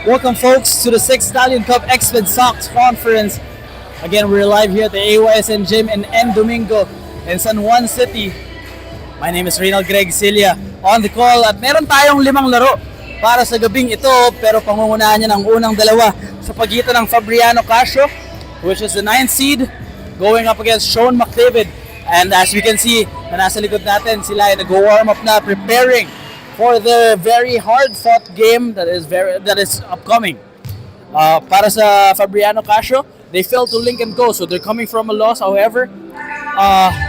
Welcome, folks, to the 6th Stallion Cup X-Med Sox Conference. Again, we're live here at the AYSN Gym in N. Domingo in San Juan City. My name is Reynald Greg Cilia on the call at meron tayong 5 laro para sa gabing ito, pero pangungunahan niya ng unang dalawa sa pagitan ng Fabriano, which is the 9th seed, going up against Schone, and as we can see na nasa likod natin, sila ay nag-warm up na, preparing for the very hard-fought game that is upcoming. Para sa Fabriano Casio, they fell to Lincoln Co, so they're coming from a loss. However,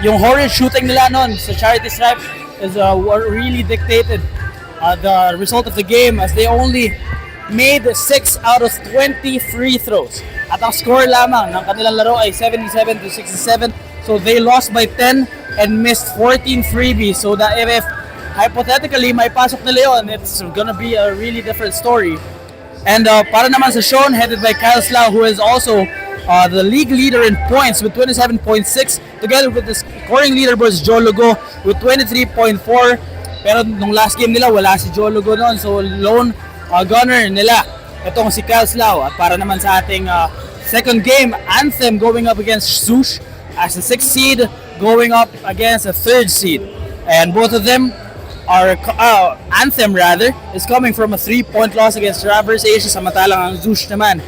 yung horrid shooting nila nun sa charity stripe is what really dictated the result of the game, as they only made 6 out of 20 free throws. At ang score lamang ng kanilang laro ay 77-67, so they lost by 10 and missed 14 freebies. So that if hypothetically may pasok na Leon, it's gonna be a really different story. And para naman sa Schone, headed by Kyle Slau, who is also the league leader in points with 27.6, together with the scoring leaderboard Joe Lugo with 23.4. Pero nung last game nila, wala si Joe Lugo noon, so lone gunner nila itong si Kyle Slau. At para naman sa ating second game, Anthem going up against Sush as the 6th seed going up against the 3rd seed. And both of them are, Anthem rather, is coming from a 3-point loss against Traverse Asia, samantalang ang Zush naman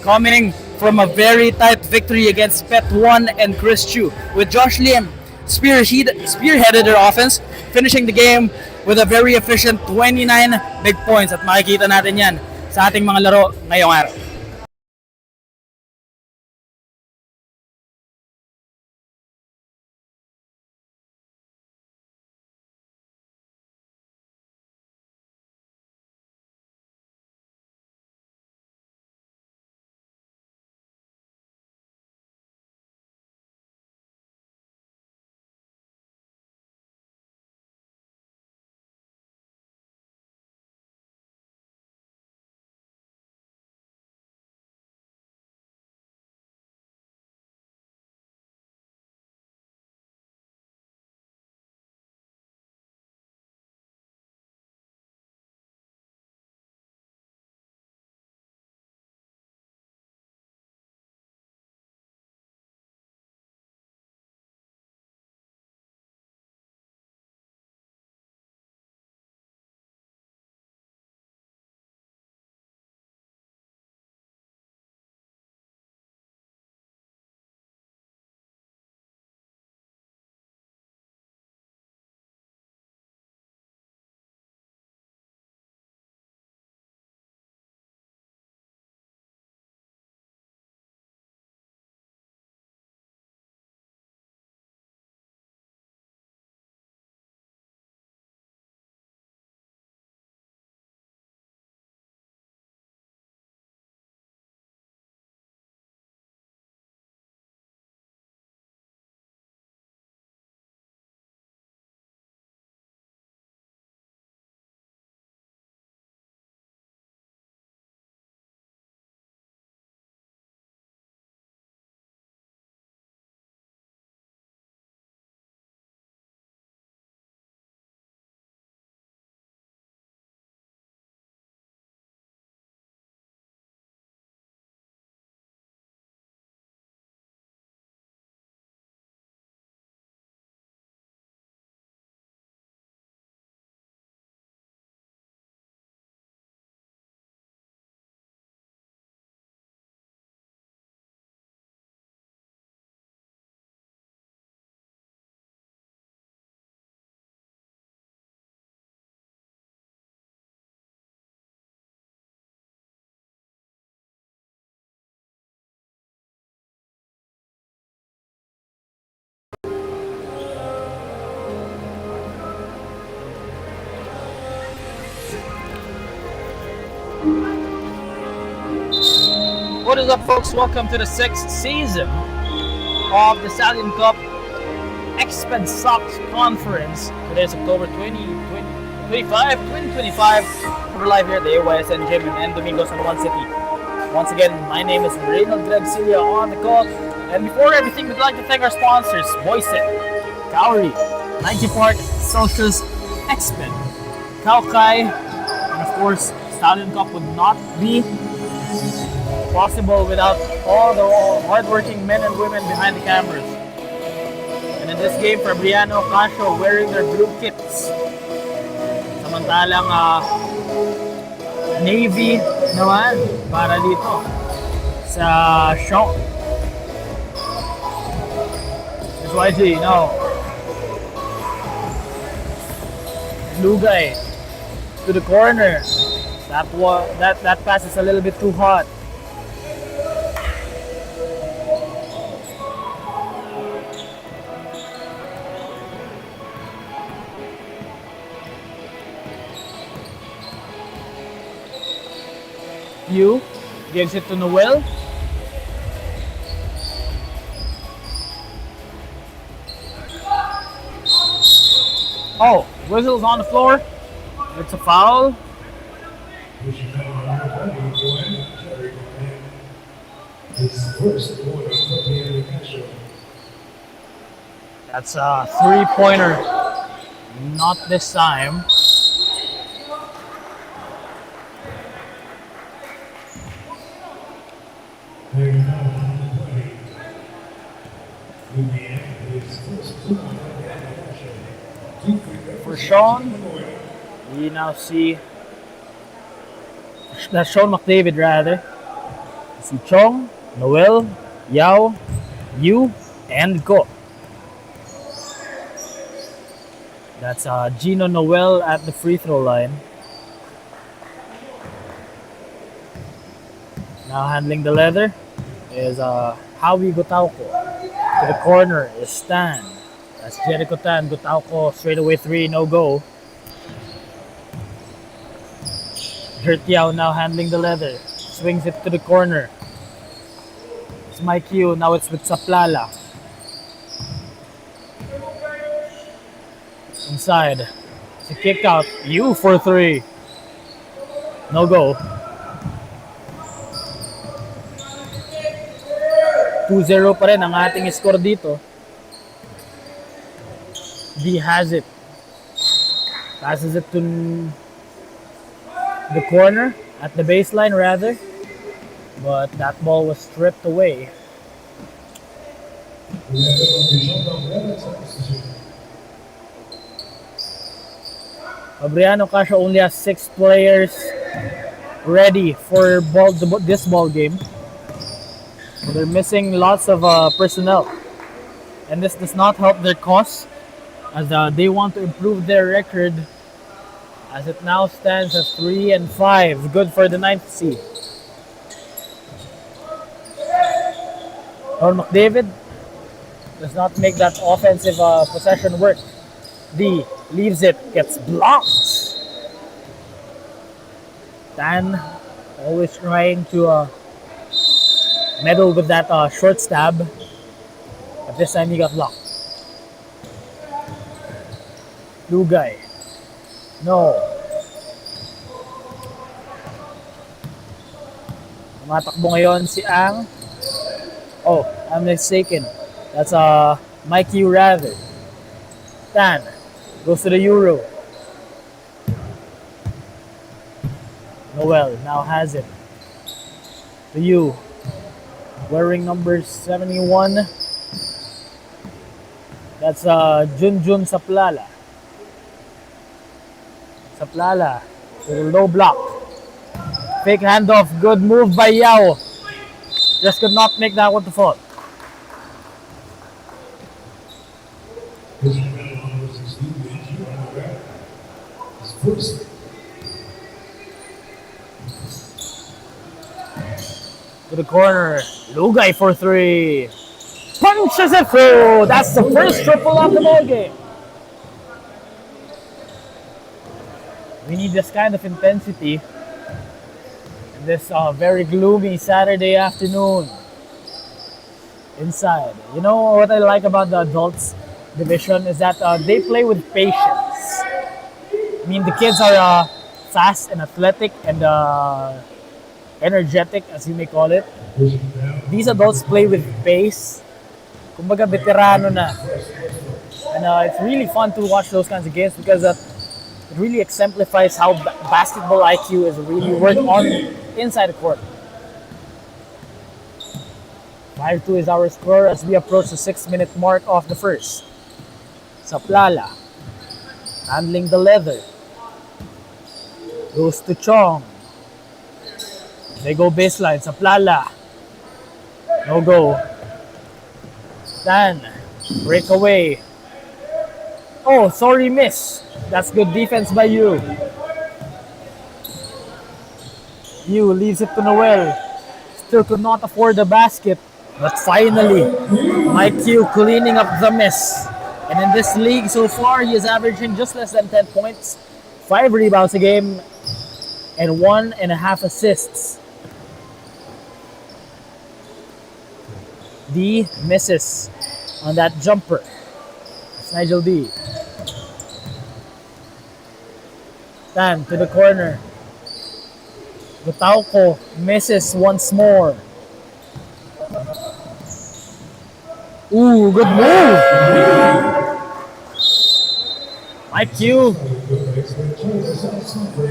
coming from a very tight victory against Pet 1 and Chris Chu, with Josh Lim spearheaded their offense, finishing the game with a very efficient 29 big points. At makikita natin yan sa ating mga laro ngayong araw. What is up, folks? Welcome to the 6th season of the Stallion Cup X-Med Sox Conference. Today is October 2025. We're live here at the AYSN Gym in N. Domingo, San Juan City. Once again, my name is Reynald Greg Cilia on the call. And before everything, we'd like to thank our sponsors, Boyset, Cowrie, 90 Park, Celsius, X-Men, Kaukai, and of course, Stallion Cup would not be possible without all the hardworking men and women behind the cameras. And in this game, Fabriano, Casio wearing their blue kits. Samantalang Navy naman para dito sa Schone. It's YG, no. Blue guy to the corner. That pass is a little bit too hot. Yu gives it to Noel. Oh, whistle's on the floor. It's a foul. That's a three-pointer. Not this time. For Schone, we now see that's Sean McDavid rather. We see Chong, Noel, Yao, Yu, and Go. That's Gino Noel at the free throw line. Now handling the leather is Howie Gotauko. To the corner is Stan. That's Jericho Tan. Gotauko straight away three, no go. Jertiao now handling the leather. Swings it to the corner. It's Mike Yu. Now it's with Saplala. Inside. It's a kick out. Yu for three. No go. 2-0 pa rin ang ating score dito. D has it. Passes it to the corner, at the baseline rather. But that ball was stripped away. Fabriano Casio only has 6 players ready for this ball game. So they're missing lots of personnel, and this does not help their cause as they want to improve their record as it now stands at 3-5, good for the 9th seed. Ron McDavid does not make that offensive possession work. D leaves it, gets blocked. Dan always trying to meddle with that short stab, but this time he got blocked. Blue guy. No. Tumatakbo ngayon si Ang. Oh, I'm mistaken. That's Mikey rather. Tan goes to the Euro. Noel now has it. To you. Wearing number 71. That's Junjun Saplala. Saplala to the low block. Fake handoff. Good move by Yao. Just could not make that one to fall. To the corner. Lugay for three. Punches it through. That's the first triple of the ball game. We need this kind of intensity in this very gloomy Saturday afternoon inside. You know what I like about the adults division is that they play with patience. I mean, the kids are fast and athletic and energetic, as you may call it. These adults play with pace. Kumbaga, veterano na. And it's really fun to watch those kinds of games because It really exemplifies how basketball IQ is really worked on inside the court. 5-2 is our score as we approach the 6-minute mark of the first. Saplala, handling the leather. Goes to Chong. They go baseline. Saplala. No go. Dan. Breakaway. Oh, sorry, miss. That's good defense by you. You leaves it to Noel. Still could not afford the basket. But finally, Mike Q cleaning up the mess. And in this league so far, he is averaging just less than 10 points, 5 rebounds a game, and 1.5 assists. D misses on that jumper. It's Nigel D. Tan to the corner. Gutauco misses once more. Ooh, good move! IQ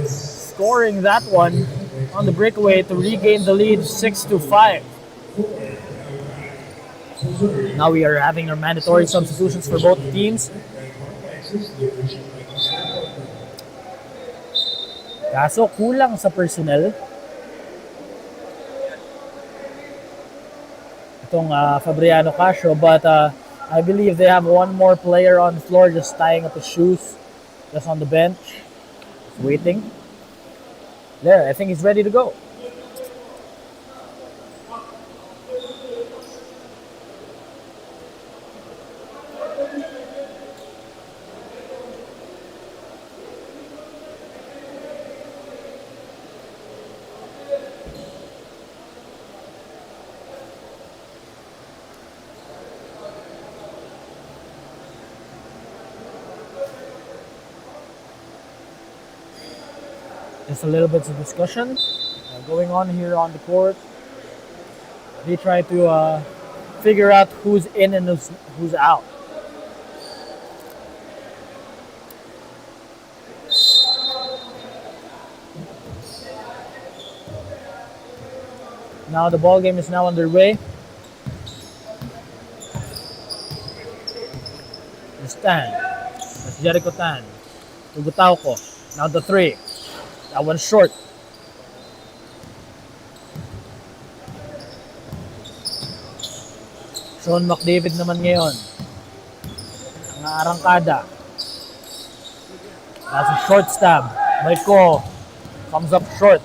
scoring that one on the breakaway to regain the lead 6-5. Now we are having our mandatory substitutions for both teams. Kaso kulang sa personnel itong Fabriano Casio, but I believe they have one more player on the floor just tying up his shoes, just on the bench, waiting. There, I think he's ready to go. Just a little bit of discussion going on here on the court. They try to figure out who's in and who's out. Now the ball game is now underway. It's Tan. That's Jericho Tan. To Gutauco. Now the three. That one's short. Sean McDavid naman ngayon. Ang arangkada. That's a short stab. Michael comes up short.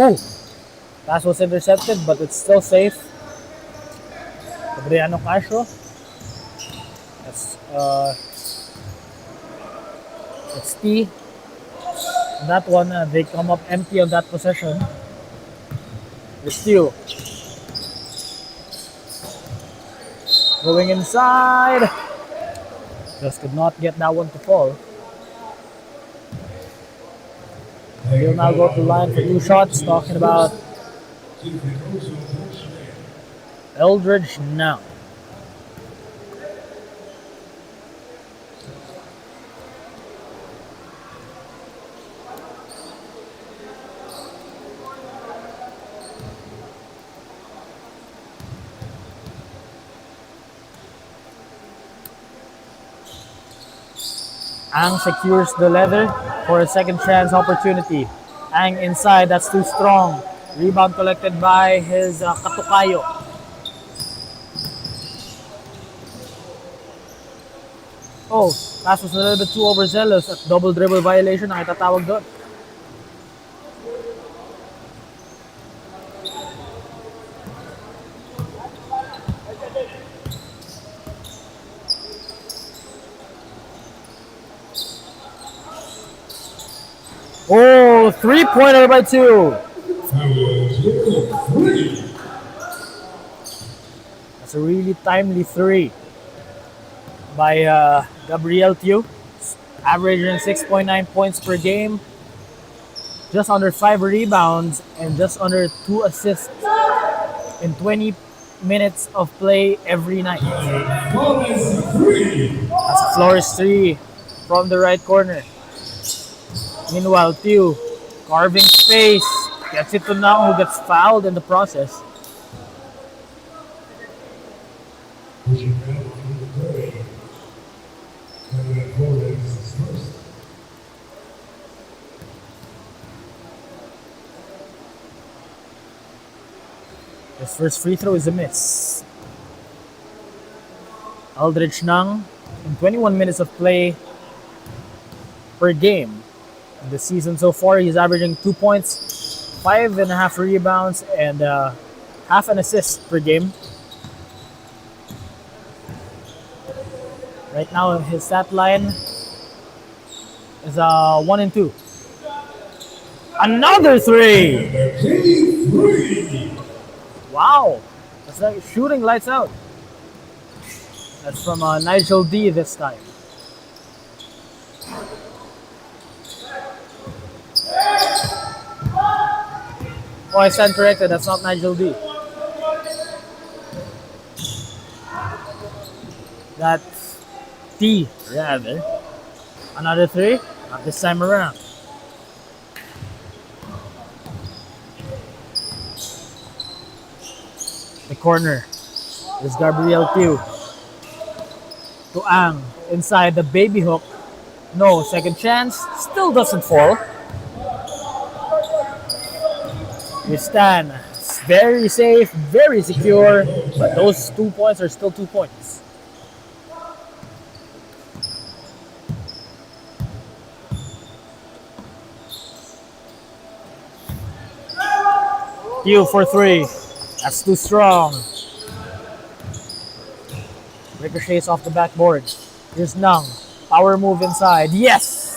Ooh! Pass was intercepted, but it's still safe. Fabriano Casio. It's T. That one, they come up empty on that possession. The steal. Going inside. Just could not get that one to fall. He'll now go to the line for 2 shots, talking about Eldridge now. Ang secures the leather for a second chance opportunity. Ang inside, that's too strong. Rebound collected by his Katukayo. Oh, pass was a little bit too overzealous at double dribble violation ang itatawag doon. Oh, 3-pointer by 2. That's a really timely 3 by Gabriel Tew. Averaging 6.9 points per game. Just under 5 rebounds and just under 2 assists in 20 minutes of play every night. Three. That's Flores 3 from the right corner. Meanwhile, Tew carving space. Gets it to Nang, who gets fouled in the process. Pushing back to the 30. Canada Flores is first. His first free throw is a miss. Aldrich Nang, in 21 minutes of play per game. In the season so far, he's averaging 2 points, 5.5 rebounds, and half an assist per game. Right now, his stat line is 1 and 2. Another three! Three. Wow! That's like shooting lights out. That's from Nigel D this time. Oh, I stand corrected. That's not Nigel D. That's T, rather. Another three. Not this time around. The corner is Gabriel Tew. To Ang inside the baby hook. No, second chance. Still doesn't fall. You stand. It's very safe, very secure. But those 2 points are still 2 points. Tew for three. That's too strong. Ricochets off the backboard. Here's Nang. Power move inside. Yes!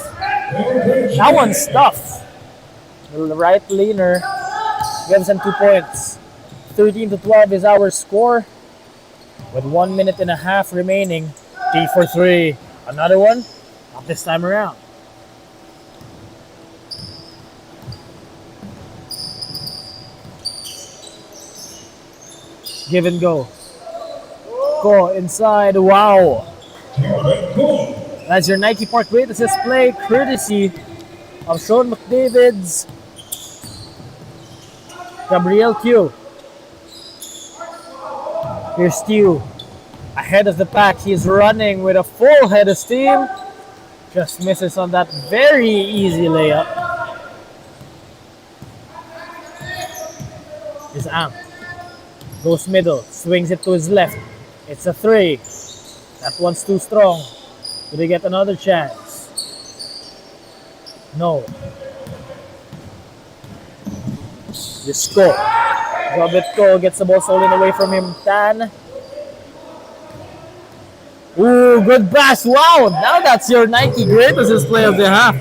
That one's tough. The right leaner gives him 2 points. 13-12 is our score. With 1 minute and a half remaining. T for three. Another one. Not this time around. Give and go. Go inside. Wow. That's your Nike Park Great Assist play, courtesy of Schone McDavid's Gabriel Tew. Here's Tew. Ahead of the pack. He's running with a full head of steam. Just misses on that very easy layup. Here's Ang. Goes middle. Swings it to his left. It's a three. That one's too strong. Do they get another chance? No. Just go. Robert gets the ball stolen away from him. Tan. Ooh, good pass. Wow, now that's your Nike Great Assist play of the half.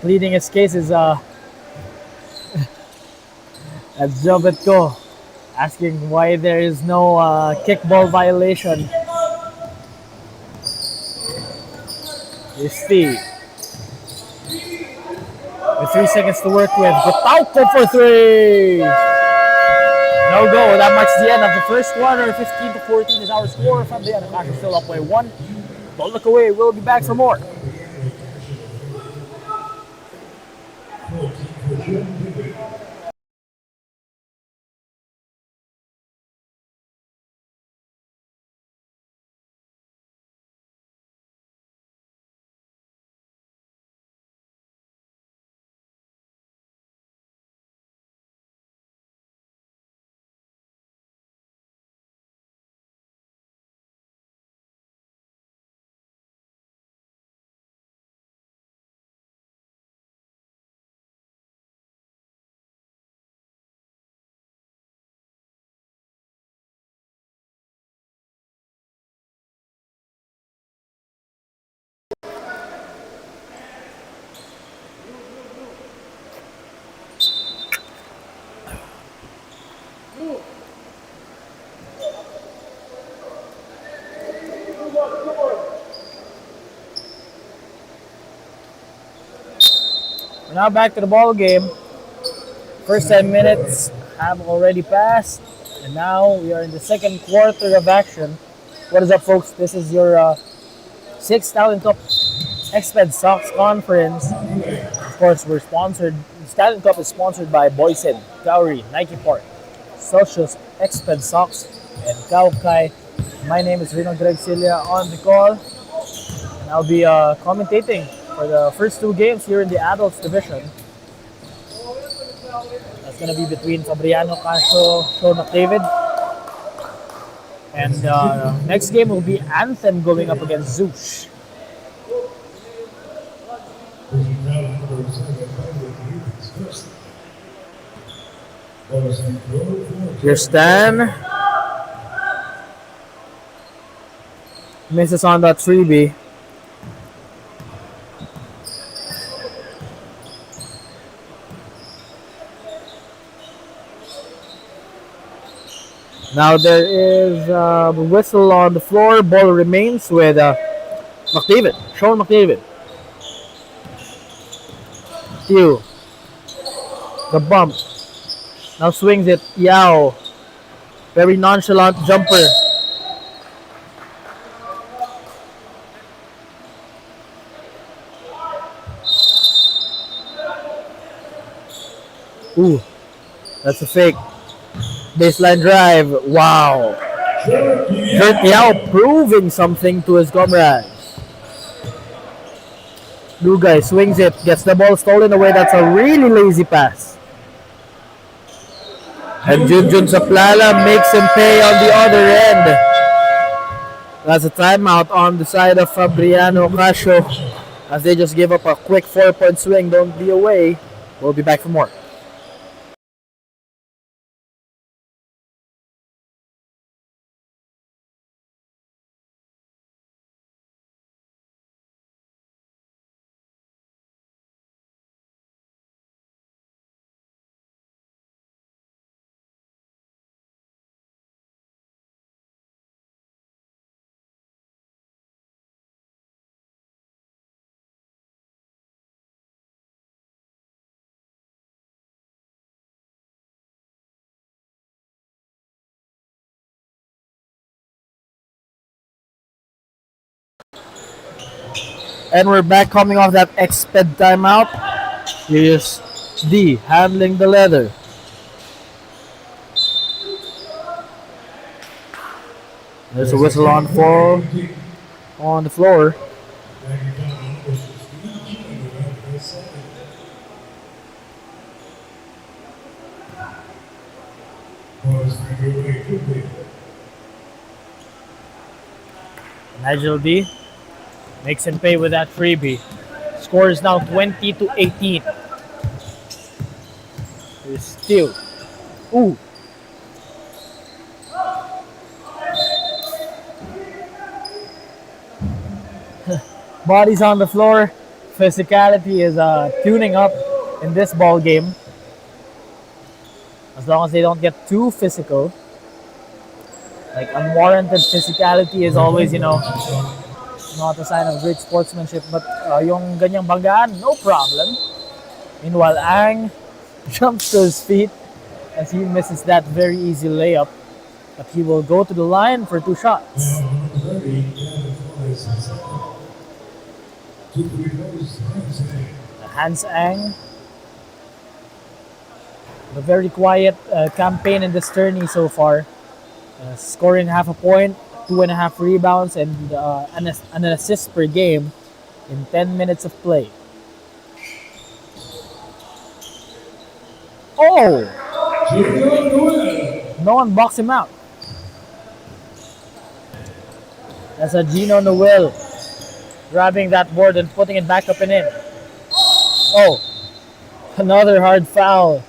Pleading his case is that's Jobetko asking why there is no kickball violation. Here's Steve. With 3 seconds to work with. Gutauko for three. No go. That marks the end of the first quarter. 15-14 is our score from the end. We're still up by one. Don't look away. We'll be back for more. We're now back to the ball game. First 10 minutes have already passed, and now we are in the second quarter of action. What is up, folks? This is your 6th Stallion Cup Exped Sox Conference. Of course, we're sponsored. The Stallion Cup is sponsored by Boysen, Gowrie, Nike Park, Celsius, Exped Sox, and Kaukai. My name is Rino Greg Cilia on the call, and I'll be commentating for the first two games here in the adults division. That's going to be between Fabriano, Schone, David. And next game will be Anthem going up against Zeus. Here's Stan. Misses on that freebie. Now there is a whistle on the floor. Ball remains with McDavid. Sean McDavid. Q. The bump. Now swings it. Yao. Very nonchalant jumper. Ooh. That's a fake. Baseline drive. Wow. Kurt Yao proving something to his comrades. Lugay swings it. Gets the ball stolen away. That's a really lazy pass. And Junjun Saplala makes him pay on the other end. That's a timeout on the side of Fabriano Casio as they just gave up a quick 4-point swing. Don't be away. We'll be back for more. And we're back coming off that Exped timeout. Here's D handling the leather. There's a whistle on the floor. Nigel D makes him pay with that freebie. Score is now 20-18. Here's Steele. Ooh. Bodies on the floor. Physicality is tuning up in this ball game. As long as they don't get too physical. Like unwarranted physicality is always, not a sign of great sportsmanship, but yung ganyang banggaan, no problem. Meanwhile, Ang jumps to his feet as he misses that very easy layup, but he will go to the line for 2 shots. Hans Ang, a very quiet campaign in this tourney so far, scoring half a point, 2.5 rebounds, and an assist per game in 10 minutes of play. Oh! No one boxed him out. That's a Gino Noel grabbing that board and putting it back up and in. Oh! Another hard foul.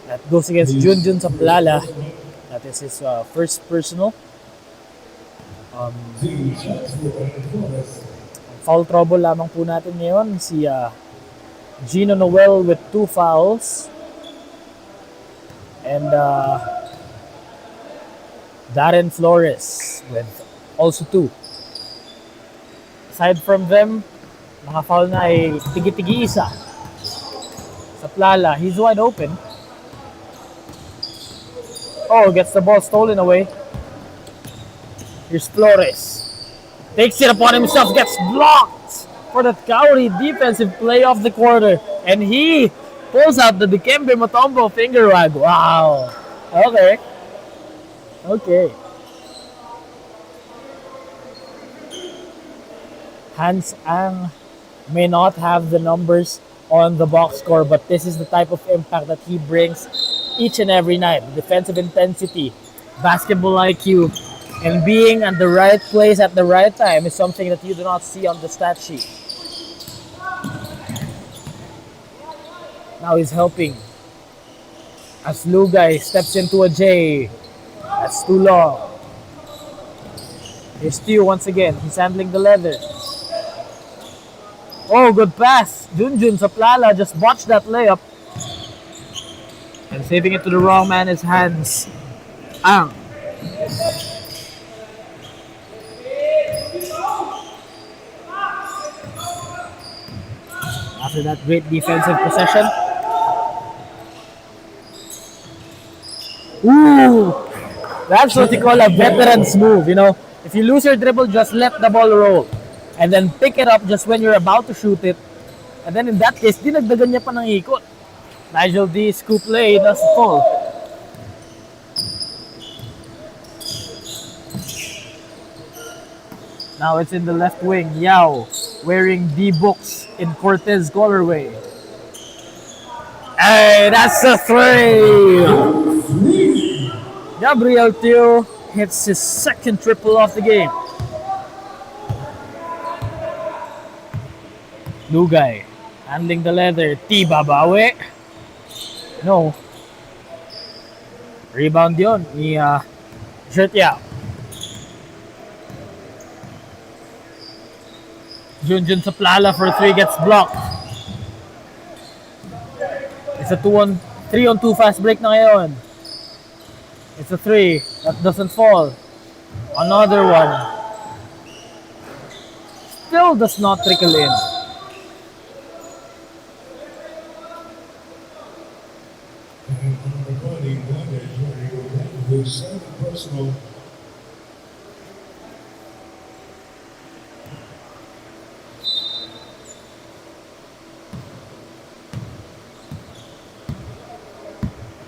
That goes against Junjun Saplala. That is his first personal. Foul trouble lamang po natin ngayon. Si Gino Noel with 2 fouls. And Darren Flores with also 2. Aside from them, naka-foul na ay tigi-tigi isa. Sa Plala, he's wide open. Oh, gets the ball stolen away. Here's Flores. Takes it upon himself, gets blocked for the Kauri defensive play of the quarter. And he pulls out the Dikembe Mutombo finger wag. Wow. Okay. Okay. Hans Ang may not have the numbers on the box score, but this is the type of impact that he brings each and every night. Defensive intensity, basketball IQ, and being at the right place at the right time is something that you do not see on the stat sheet. Now he's helping. As Lugay steps into a J. That's too long. Here's Stu once again. He's handling the leather. Oh, good pass. Junjun Saplala just botched that layup. And saving it to the wrong man is Hans Ang. After that great defensive possession. Ooh! That's what you call a veteran's move, you know. If you lose your dribble, just let the ball roll. And then pick it up just when you're about to shoot it. And then in that case, dinagdagan niya pa ng ikot. Nigel D scoop lay, that's the fall. Now it's in the left wing. Yao wearing D-Books in Cortez colorway. Hey, that's a three! Gabriel Teo hits his second triple of the game. Lugay handling the leather. T babawi. No. Rebound yun ni Jertia. Junjun Saplala for 3 gets blocked. It's a 3-on-2 fast break na ngayon. It's a 3 that doesn't fall. Another one. Still does not trickle in. Personal.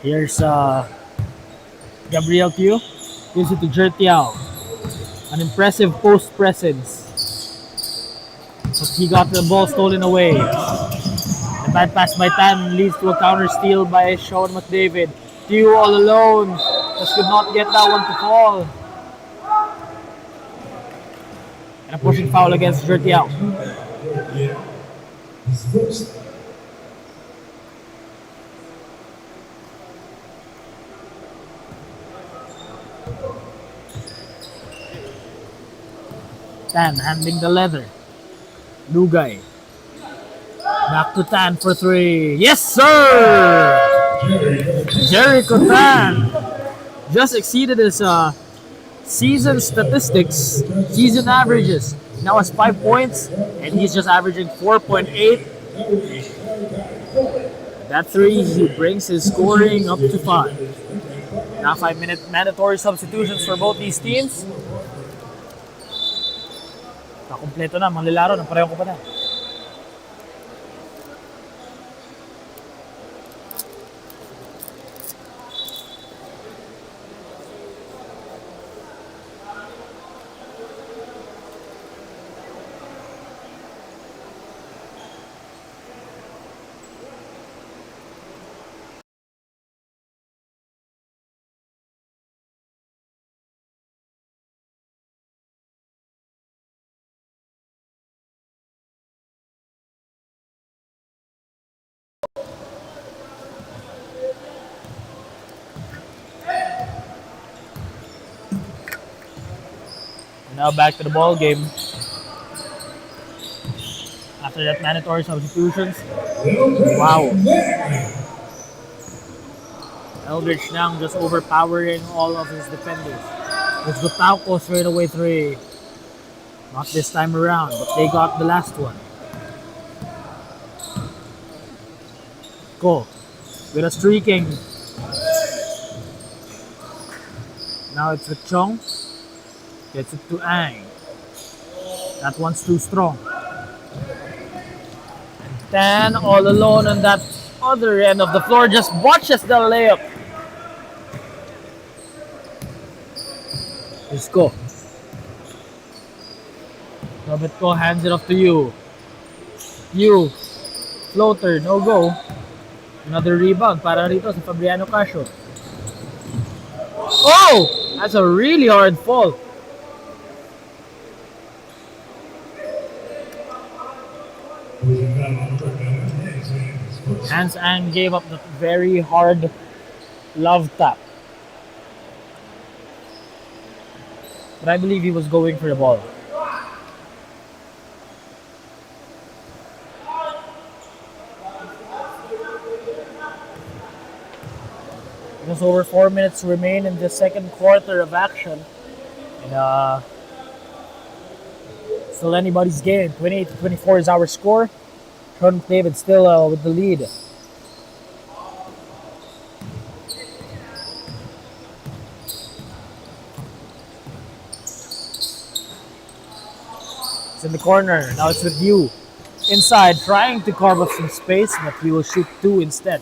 Here's Gabriel Teo. Gives it to Jertiao. An impressive post presence. But he got the ball stolen away. The bad pass by Tan leads to a counter steal by Sean McDavid. Teo all alone. Just could not get that one to fall. And a pushing foul against Jertiao. Tan handling the leather. Lugay. Back to Tan for 3. Yes, sir! Jericho Tan just exceeded his season statistics, season averages. Now has 5 points, and he's just averaging 4.8. That 3, he brings his scoring up to 5. Now 5-minute mandatory substitutions for both these teams. Kompleto na, manglilaro ng parehong kumpanya. Now back to the ball game. After that mandatory substitutions. Wow. Eldridge Nang just overpowering all of his defenders. With Gutauco straight away 3. Not this time around, but they got the last one. Go. With a streaking. Now it's with Chong. Gets it to Ang. That one's too strong. Dan all alone on that other end of the floor just watches the layup. Let's go. Robetko hands it off to you. You. Floater, no go. Another rebound para rito sa Fabriano Casio. Oh! That's a really hard fall. Hans Ang gave up the very hard love tap. But I believe he was going for the ball. Just over 4 minutes remain in the second quarter of action. And still anybody's game. 28-24 is our score. Schone David still with the lead. It's in the corner. Now it's with you. Inside, trying to carve up some space, but he will shoot two instead.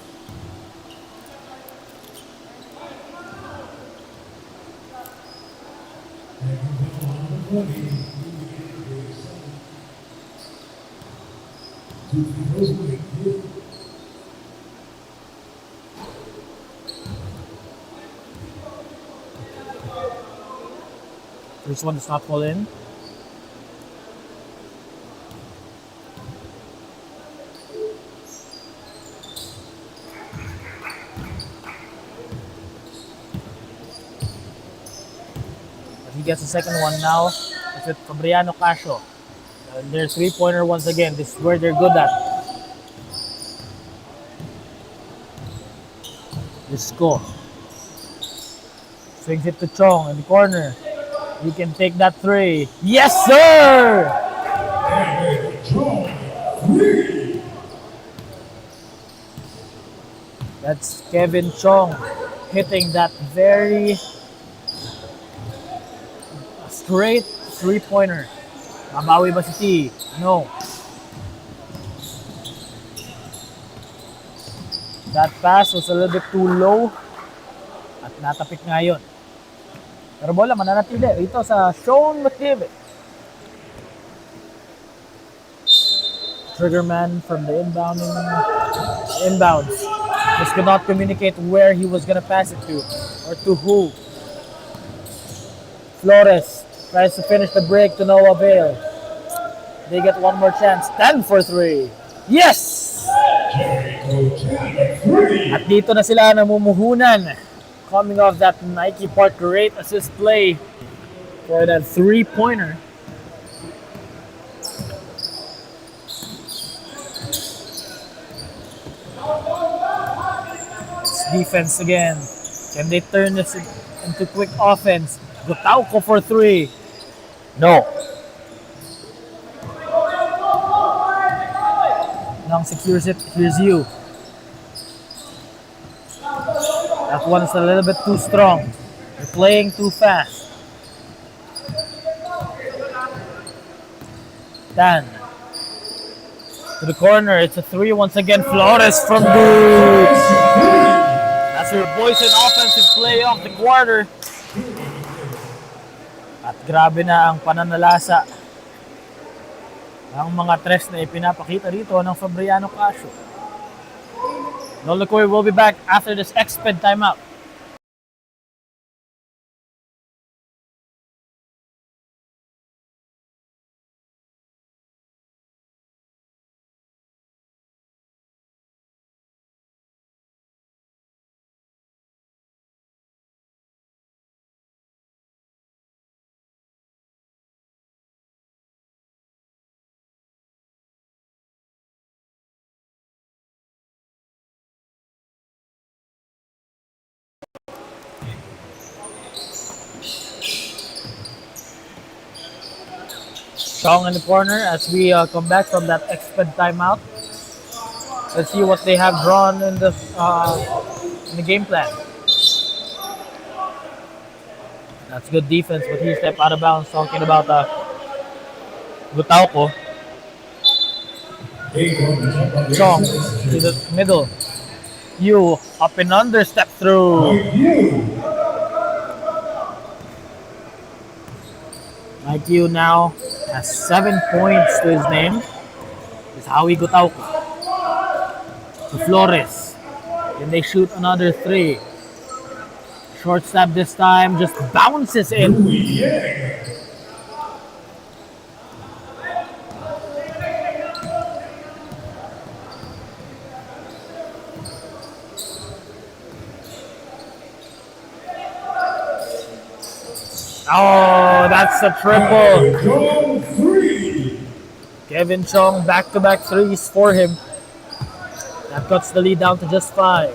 First one does not fall in. But he gets the second one now. It's with Fabriano Casio. Their three-pointer once again. This is where they're good at. Let's go. Swings it to Chong in the corner. He can take that three. Yes, sir! That's Kevin Chong hitting that very straight three-pointer. Mabawi ba si T? No. That pass was a little bit too low at natapik nga yun. Pero bola mananatili rito sa Schone McDavid. Triggerman from the inbounds. Just could not communicate where he was gonna pass it to or to who. Flores tries to finish the break to no avail. They get one more chance. 10 for 3. Yes! At dito na sila namumuhunan. Coming off that Nike Park great assist play for that three-pointer. It's defense again. Can they turn this into quick offense? Gutauko for 3. No. Long secures it. Here's you. That one's a little bit too strong. They're playing too fast. Dan. To the corner. It's a 3 once again. Flores from deep. That's your boys in offensive play of the quarter. At grabe na ang pananalasa ng mga tres na ipinapakita dito ng Fabriano Casio. No look away, we'll be back after this exped timeout. Chong in the corner as we come back from that exped timeout. Let's see what they have drawn in the game plan. That's good defense, but he stepped out of bounds. Talking about Gutauko. Chong to the middle. You up and under, step through. Like you now has 7 points to his name. It's Howie Gutauko. To Flores. Then they shoot another 3. Short step this time, just bounces in. Oh, that's a triple. Kevin Chong, back-to-back threes for him. That cuts the lead down to just 5.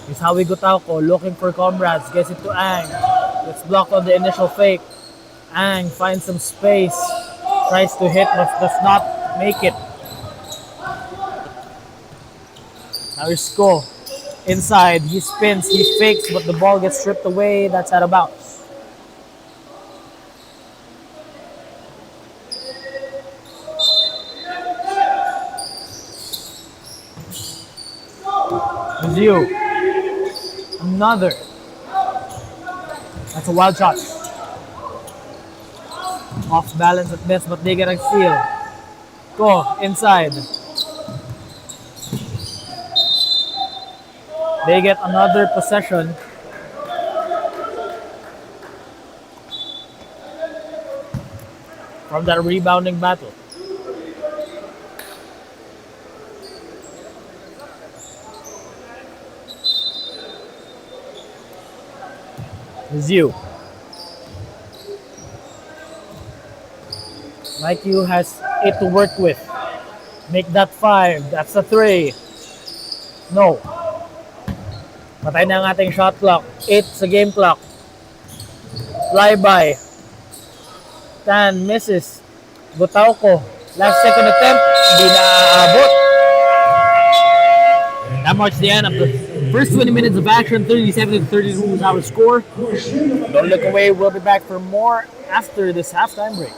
Here's Howie Gutauko looking for comrades. Gets it to Ang. Gets blocked on the initial fake. Ang finds some space. Tries to hit but does not make it. Now here's Schone. Inside, he spins, he fakes, but the ball gets stripped away. That's out of bounds. Zio. Another. That's a wild shot. Off balance at best, but they get a steal. Go inside. They get another possession. From that rebounding battle. Zio. Like you has 8 to work with. Make that 5. That's a 3. No. Patay na ang ating shot clock. 8 sa game clock. Flyby. Tan misses. Gutauko. Last second attempt. Hindi na aabot. That marks the end of the first 20 minutes of action. 37-32 is our score. Don't look away. We'll be back for more after this halftime break.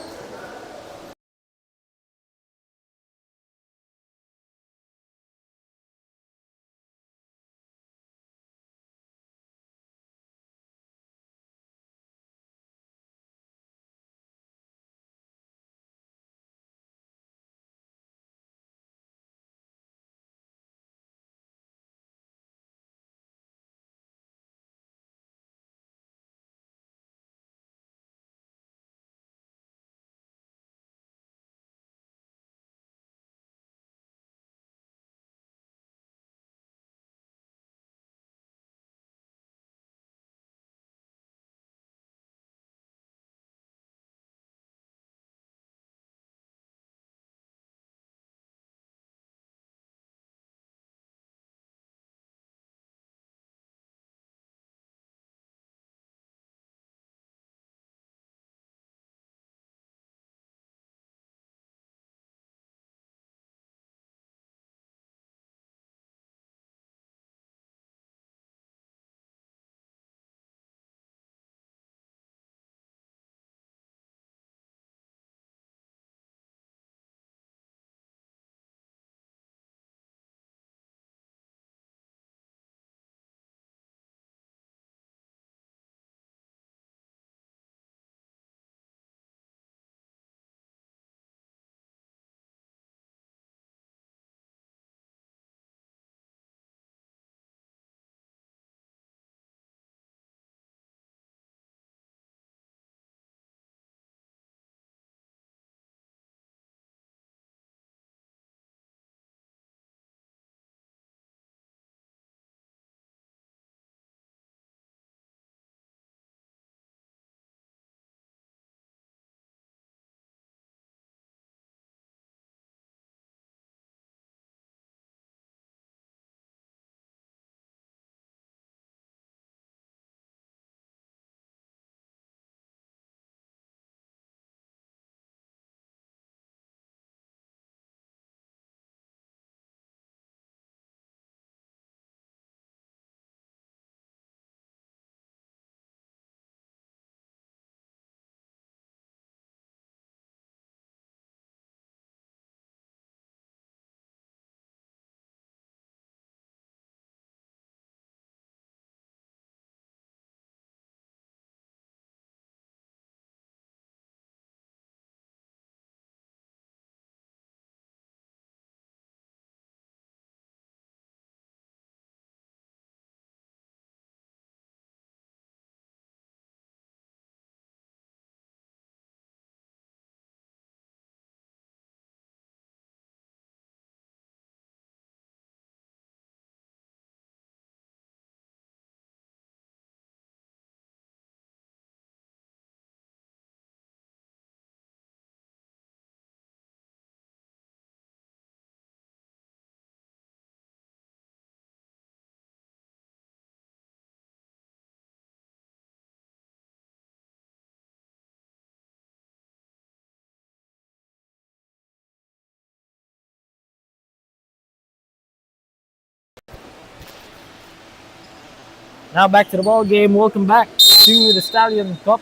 Now back to the ball game. Welcome back to the Stallion Cup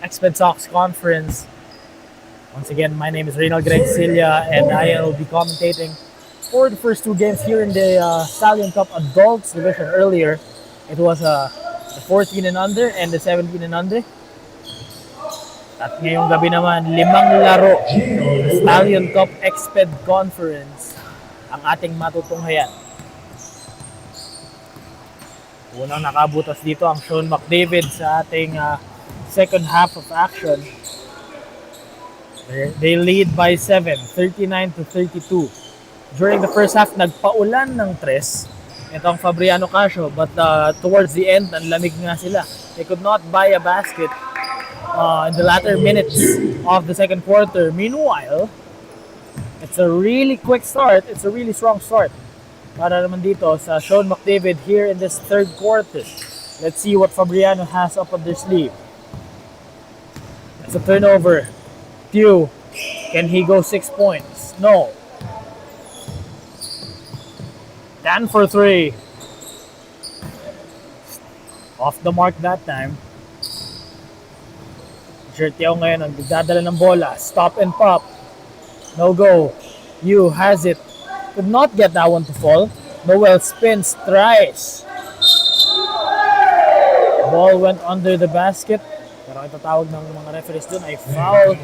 Exped Sox Conference. Once again, my name is Reynald Greg Cilia, and I will be commentating for the first two games here in the Stallion Cup Adults Division. Earlier, it was the 14 and under and the 17 and under. At ngayong gabi naman, 5 laro ng Stallion Cup Exped Conference ang ating matutunghayan. Unang nakabutas dito ang Schone McDavid sa ating second half of action. They lead by 7, 39 to 32. During the first half, nagpaulan ng 3. Ito ang Fabriano Casio, but towards the end, ang lamig nga sila. They could not buy a basket in the latter minutes of the second quarter. Meanwhile, it's a really quick start. It's a really strong start para naman dito sa Schone McDavid here in this third quarter. Let's see what Fabriano has up on their sleeve. It's a turnover. Tew, can he go 6 points? No. Dan for 3. Off the mark that time. Jertiao ngayon ang nagdadala ng bola. Stop and pop. No go. Tew has it. Could not get that one to fall. Noel spins, tries. Ball went under the basket. Pero itatawag ng mga referees dun ay foul,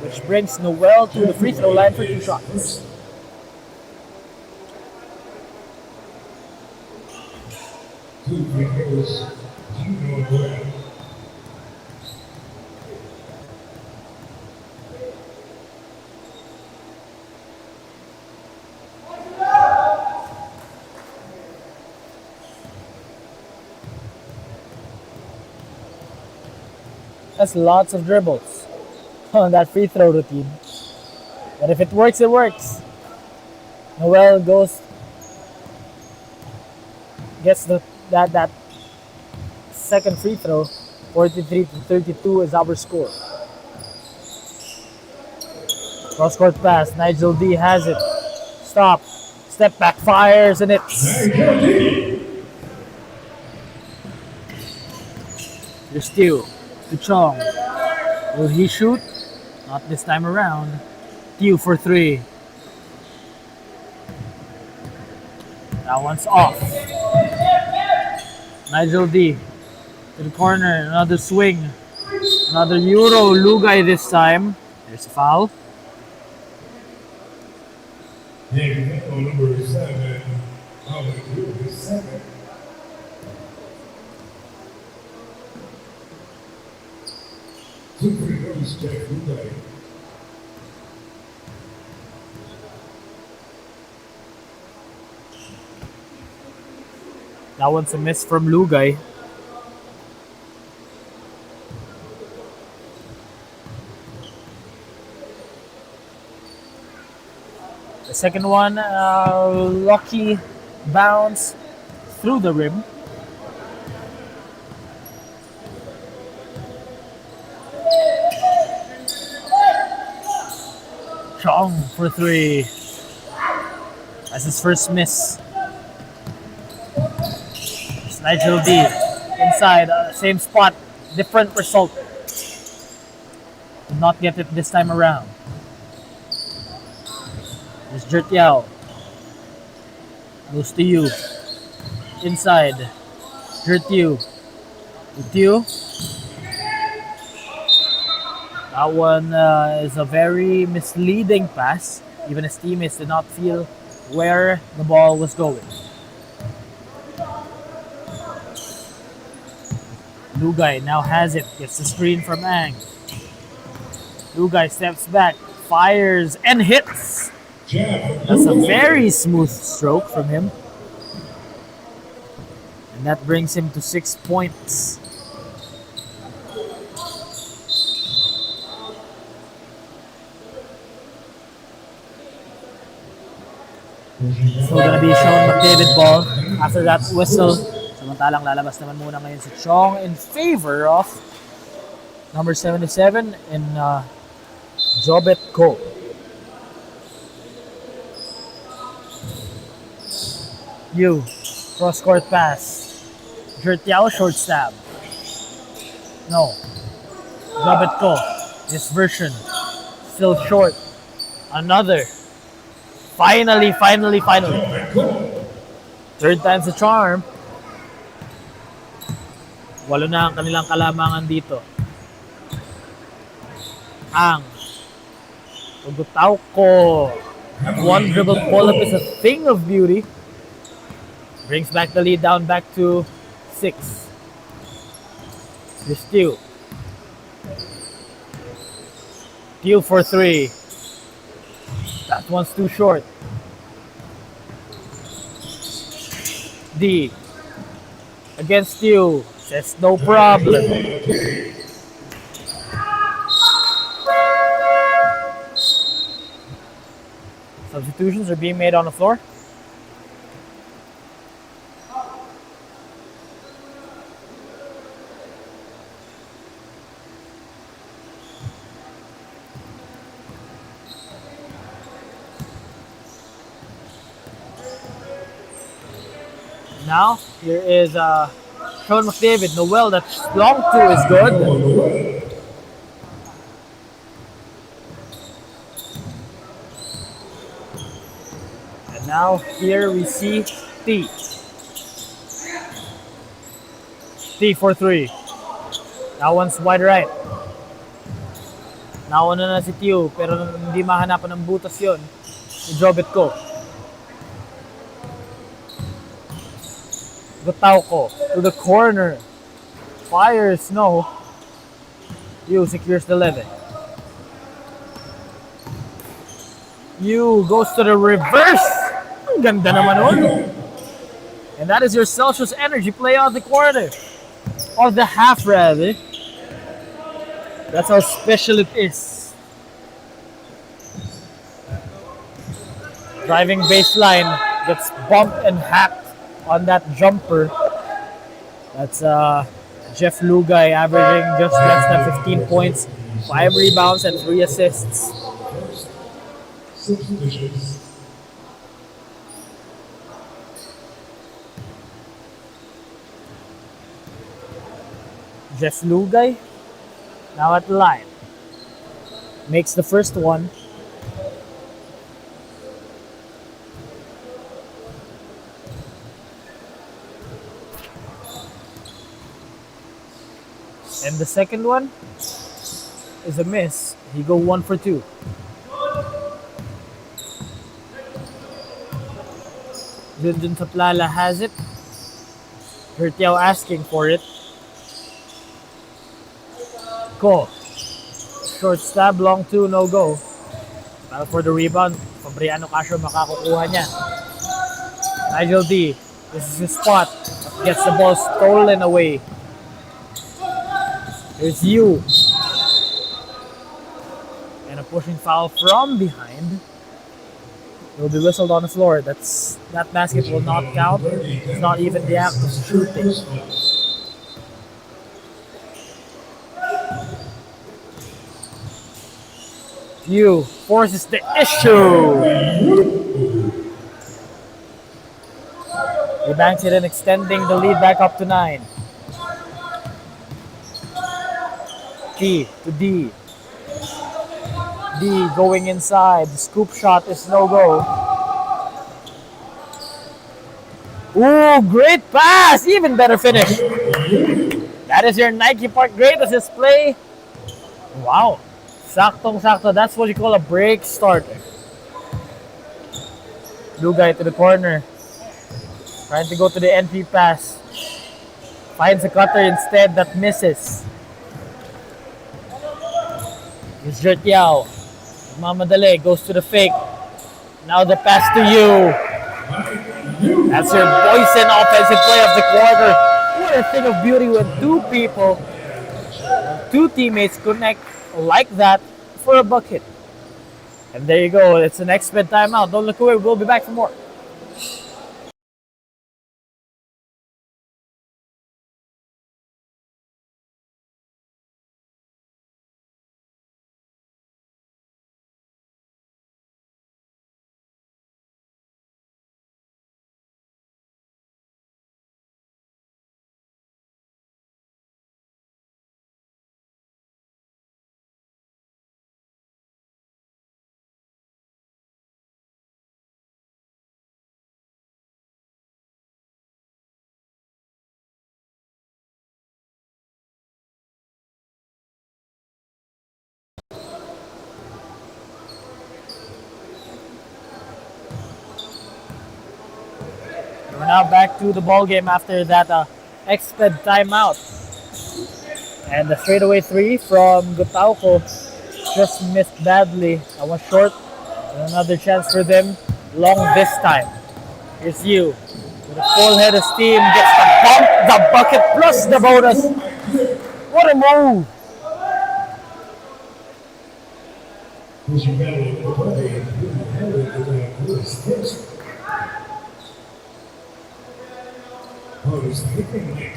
which brings Noel to the free throw line for 2 shots. Two free throws. Noel. That's lots of dribbles on that free throw routine. But if it works, it works. Noel gets that second free throw. 43 to 32 is our score. Cross court pass. Nigel D has it. Stop. Step back. Fires and it's. There's Tew. To Chong. Will he shoot? Not this time around. Tew for 3. That one's off. Nigel D. To the corner. Another swing. Another Euro. Lugay this time. There's a foul. Number 7. Number 7. Two free throws, Jack Lugay. That one's a miss from Lugay. The second one, lucky bounce through the rim. Chong for 3. That's his first miss. It's Nigel D inside, same spot, different result. Did not get it this time around. There's Jertiao. Goes to you. Inside. Jertiao. Tew. That one is a very misleading pass. Even his teammates did not feel where the ball was going. Lugay now has it. Gets the screen from Ang. Lugay steps back, fires, and hits. That's a very smooth stroke from him. And that brings him to 6 points. So gonna be Schone McDavid ball after that whistle. Samantalang lalabas naman muna ngayon si Chong in favor of number 77 in Jobet Ko. Tew, cross court pass. Jertiao, short stab. No. Jabet ko. This version. Still short. Another. Finally. Third time's the charm. Walo na ang kanilang kalamangan dito. Ang Tugutaw ko. One dribble pull-up is a thing of beauty. Brings back the lead down back to 6. The steal. Steal for 3. That one's too short. D. Against you. Says no problem. Substitutions are being made on the floor. Now, here is Sean McDavid. Noel, that long two is good. And now, here we see T. T for 3. That one's wide right. Nauna na si Tio, pero hindi mahanapan ng butas yun. I-drop it ko. Gutauko to the corner. Fires, no. Yu secures the 11. Yu goes to the reverse. Ang ganda naman nun. And that is your Celsius energy play of the quarter. Of the half, rather. That's how special it is. Driving baseline gets bumped and hacked on that jumper. That's Jeff Lugay averaging just less than 15 points, 5 rebounds, and 3 assists. Substitutions. Jeff Lugay now at the line. Makes the first one. And the second one is a miss. He go 1 for 2. Dundun Taplala has it. Hertiao asking for it. Ko. Short stab, long 2, no go. Para for the rebound, Fabriano Castro makakukuha niya. Nigel D. This is his spot. Gets the ball stolen away. There's you. And a pushing foul from behind. It will be whistled on the floor. That basket will not count. It's not even the act of shooting. You forces the issue. He banks it in, extending the lead back up to 9. T to D. D going inside. The scoop shot is no go. Ooh, great pass! Even better finish. That is your Nike Park great assist play. Wow. Saktong-sakto. That's what you call a break starter. Lugay to the corner. Trying to go to the NP pass. Finds a cutter instead that misses. It's Jertiao. Mamadali goes to the fake. Now the pass to you. That's your Boysen offensive play of the quarter. What a thing of beauty when two teammates connect like that for a bucket. And there you go. It's an X-Men timeout. Don't look away. We'll be back for more. We're now back to the ball game after that exped timeout. And the straightaway three from Gutauco just missed badly. I was short. And another chance for them. Long this time. Here's you. With a full head of steam. Gets the bump, the bucket, plus the bonus. What a move.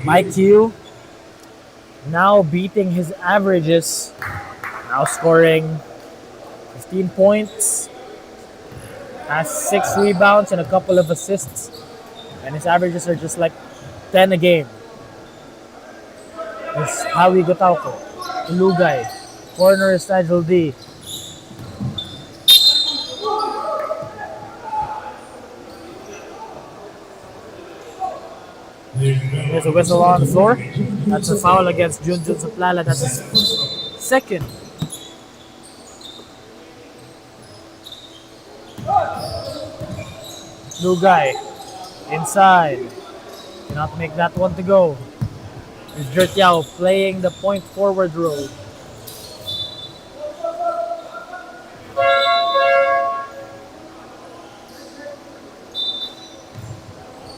Mike Q now beating his averages. Now scoring 15 points. Has 6 rebounds and a couple of assists. And his averages are just like 10 a game. It's Howie Gutauco. Lugay. Corner is Nigel D. There's a whistle on the floor. That's a foul against Junjun Saplala. That's his second. Lugay. Inside. Cannot make that one to go. There's Jertiao playing the point forward role.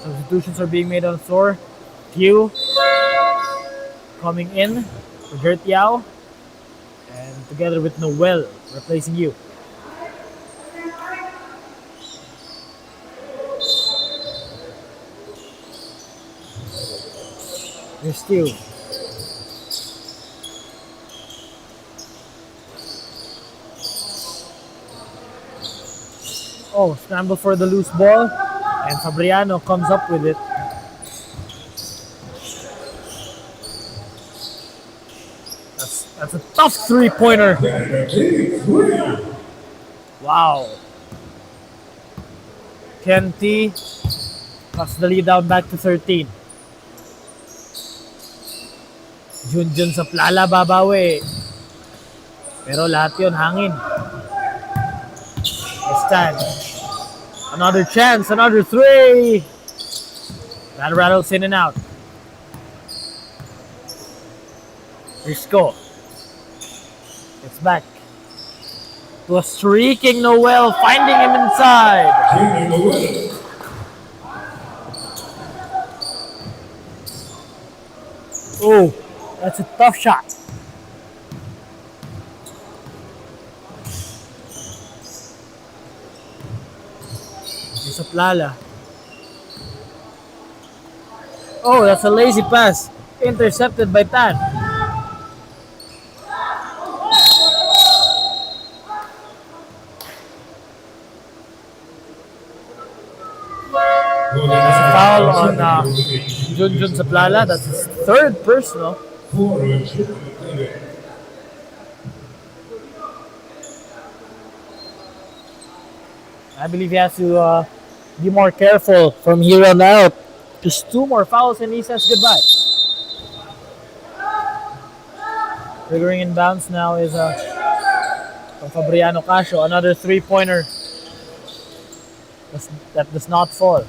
Substitutions are being made on the floor. Q coming in for Jertiao. And together with Noel replacing you. Here's Stu. Oh, scramble for the loose ball. And Fabriano comes up with it. That's a tough three-pointer. Wow. Ken T cuts the lead down back to 13. Junjun Saplala babawi. Pero lahat yun hangin. Stan. Another chance, another three. That rattles in and out. Risco. It's back to a streaking Noel, finding him inside. Oh, that's a tough shot. Saplala. Oh, that's a lazy pass. Intercepted by Tan. There's a foul on Junjun Saplala. That's his third personal. I believe he has to be more careful from here on out. Just 2 more fouls and he says goodbye. Triggering in bounds now is from Fabriano Casio. Another three-pointer that does not fall.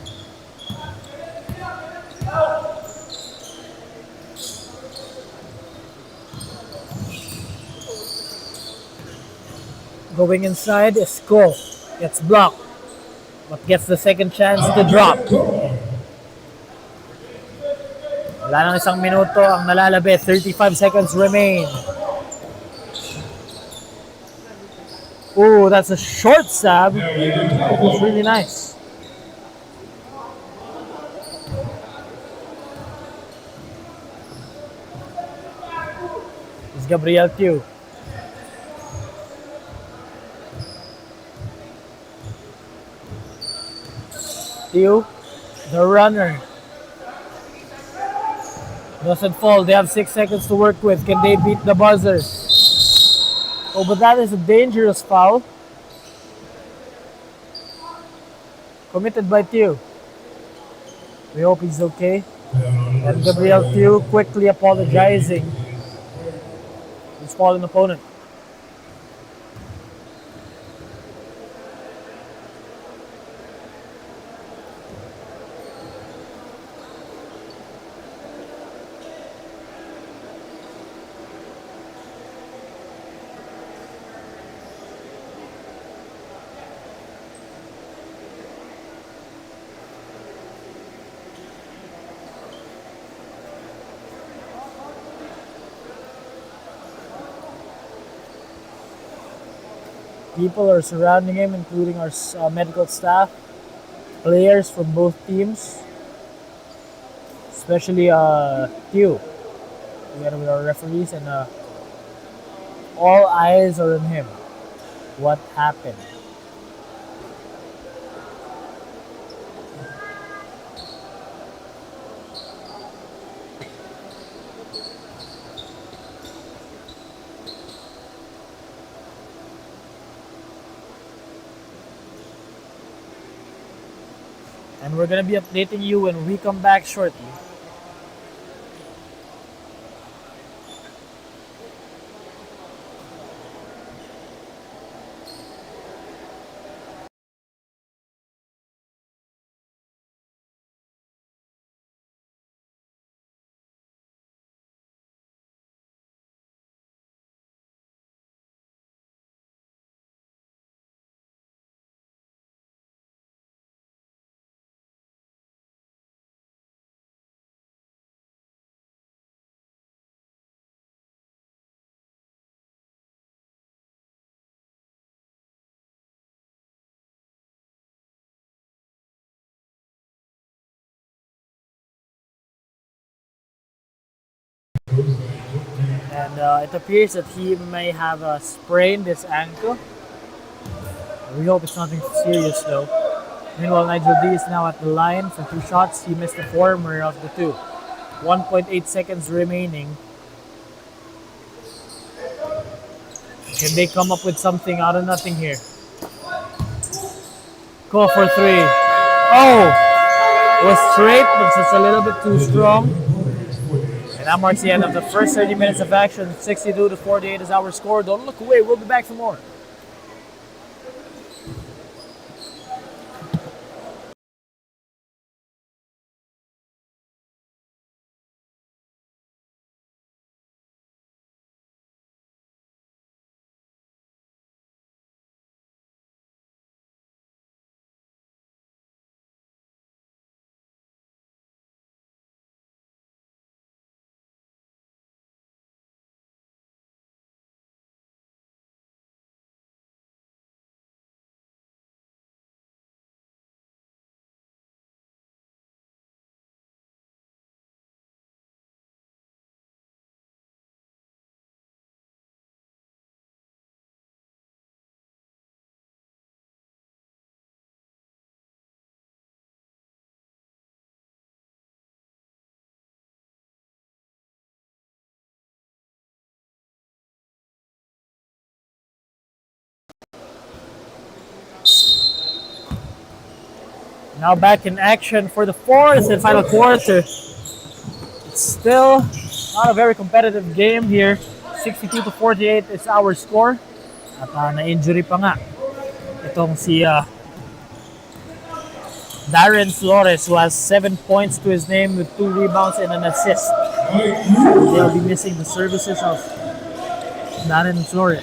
Going inside is Schone. Gets blocked, but gets the second chance to drop. Wala nang isang minuto ang nalalabi. 35 seconds remain. Ooh, that's a short stab. It was really nice. It's Gabriel Q. Q, the runner. Doesn't fall. They have 6 seconds to work with. Can they beat the buzzer? Oh, but that is a dangerous foul. Committed by Tew. We hope he's okay. And Gabriel Tew quickly apologizing. His fallen opponent. People are surrounding him, including our medical staff, players from both teams, especially Q, together with our referees, and all eyes are on him. What happened? And we're gonna be updating you when we come back shortly. And it appears that he may have sprained his ankle. We hope it's nothing serious though. Meanwhile, Nigel D is now at the line for 2 shots. He missed the former of the 2. 1.8 seconds remaining. Can they come up with something out of nothing here? Go for 3. Oh! It was straight, but it's a little bit too strong. And that marks the end of the first 30 minutes of action. 62-48 is our score. Don't look away. We'll be back for more. Now back in action for the fourth and final quarter. It's still not a very competitive game here. 62-48 is our score. At na-injury pa nga itong si Darren Flores, who has 7 points to his name with 2 rebounds and an assist. They'll be missing the services of Darren Flores.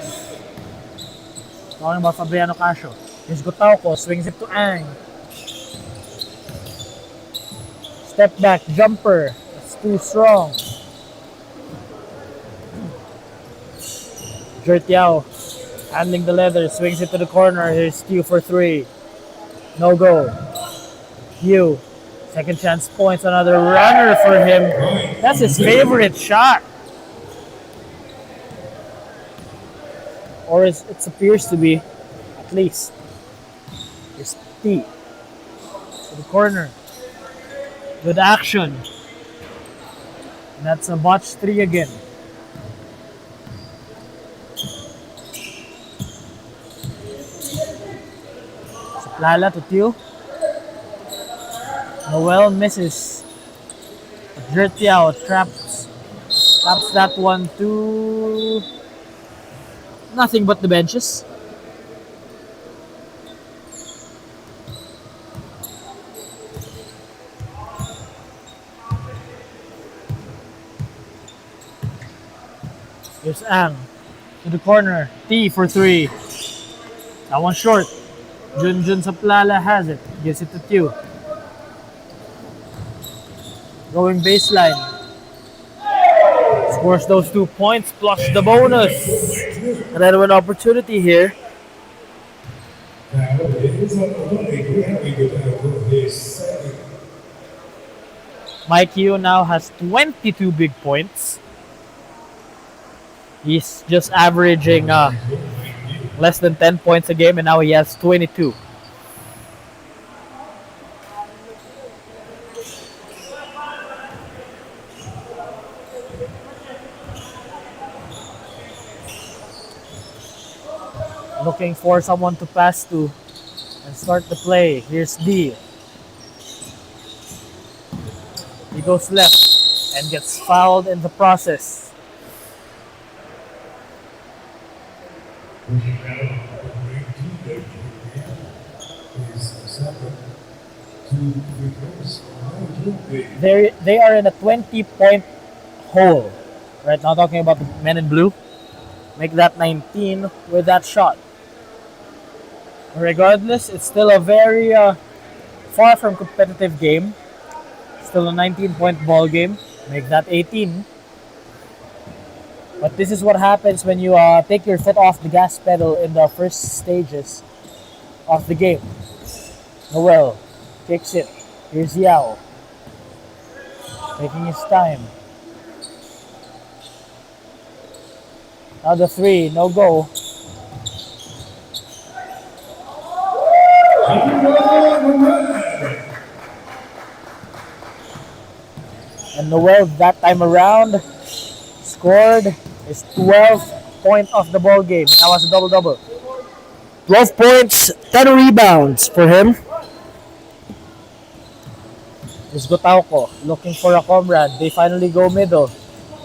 Talking about Fabriano Casio. Here's Gotauco, swings it to Ang. Step back jumper. That's too strong. Jertiao handling the leather, swings it to the corner. Here's Q for 3. No go. Q. Second chance points. Another runner for him. That's his favorite shot. Or it appears to be, at least. Here's T. To the corner. Good action. And that's a botch 3 again. Lala to Tio. Noel misses. Jertiao traps that one to nothing but the benches. Here's Ang to the corner. T for 3. That one short. Junjun Saplala has it. Gives it to Q. Going baseline. Scores those 2 points plus the bonus. Another one opportunity here Now it is on the money. We have a good for his second. Mike Yu now has 22 big points. He's just averaging less than 10 points a game, and now he has 22. Looking for someone to pass to and start the play. Here's D. He goes left and gets fouled in the process. Pushing out number 18 is second. 2 free throws. They are in a 20-point hole. Right now, talking about the men in blue. Make that 19 with that shot. Regardless, it's still a very far from competitive game. Still a 19-point ball game. Make that 18. But this is what happens when you take your foot off the gas pedal in the first stages of the game. Noel kicks it. Here's Yao. Taking his time. Now the three, no go. And Noel that time around scored his 12th point of the ball game. That was a double-double. 12 points, 10 rebounds for him. Is Gotauko looking for a comrade. They finally go middle.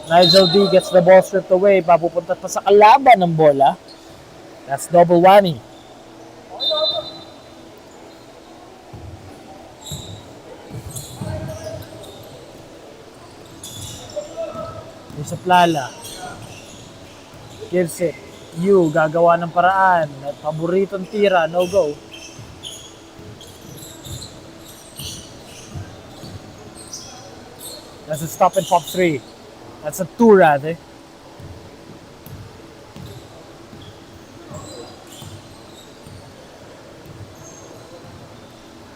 Nigel D gets the ball stripped away. Papupunta pa sa kalaban ng bola. That's double whammy. Here's a Plala. Gives it. Yu, gagawa ng paraan. Paboritong tira, no go. That's a stop and pop 3. That's a 2 rather.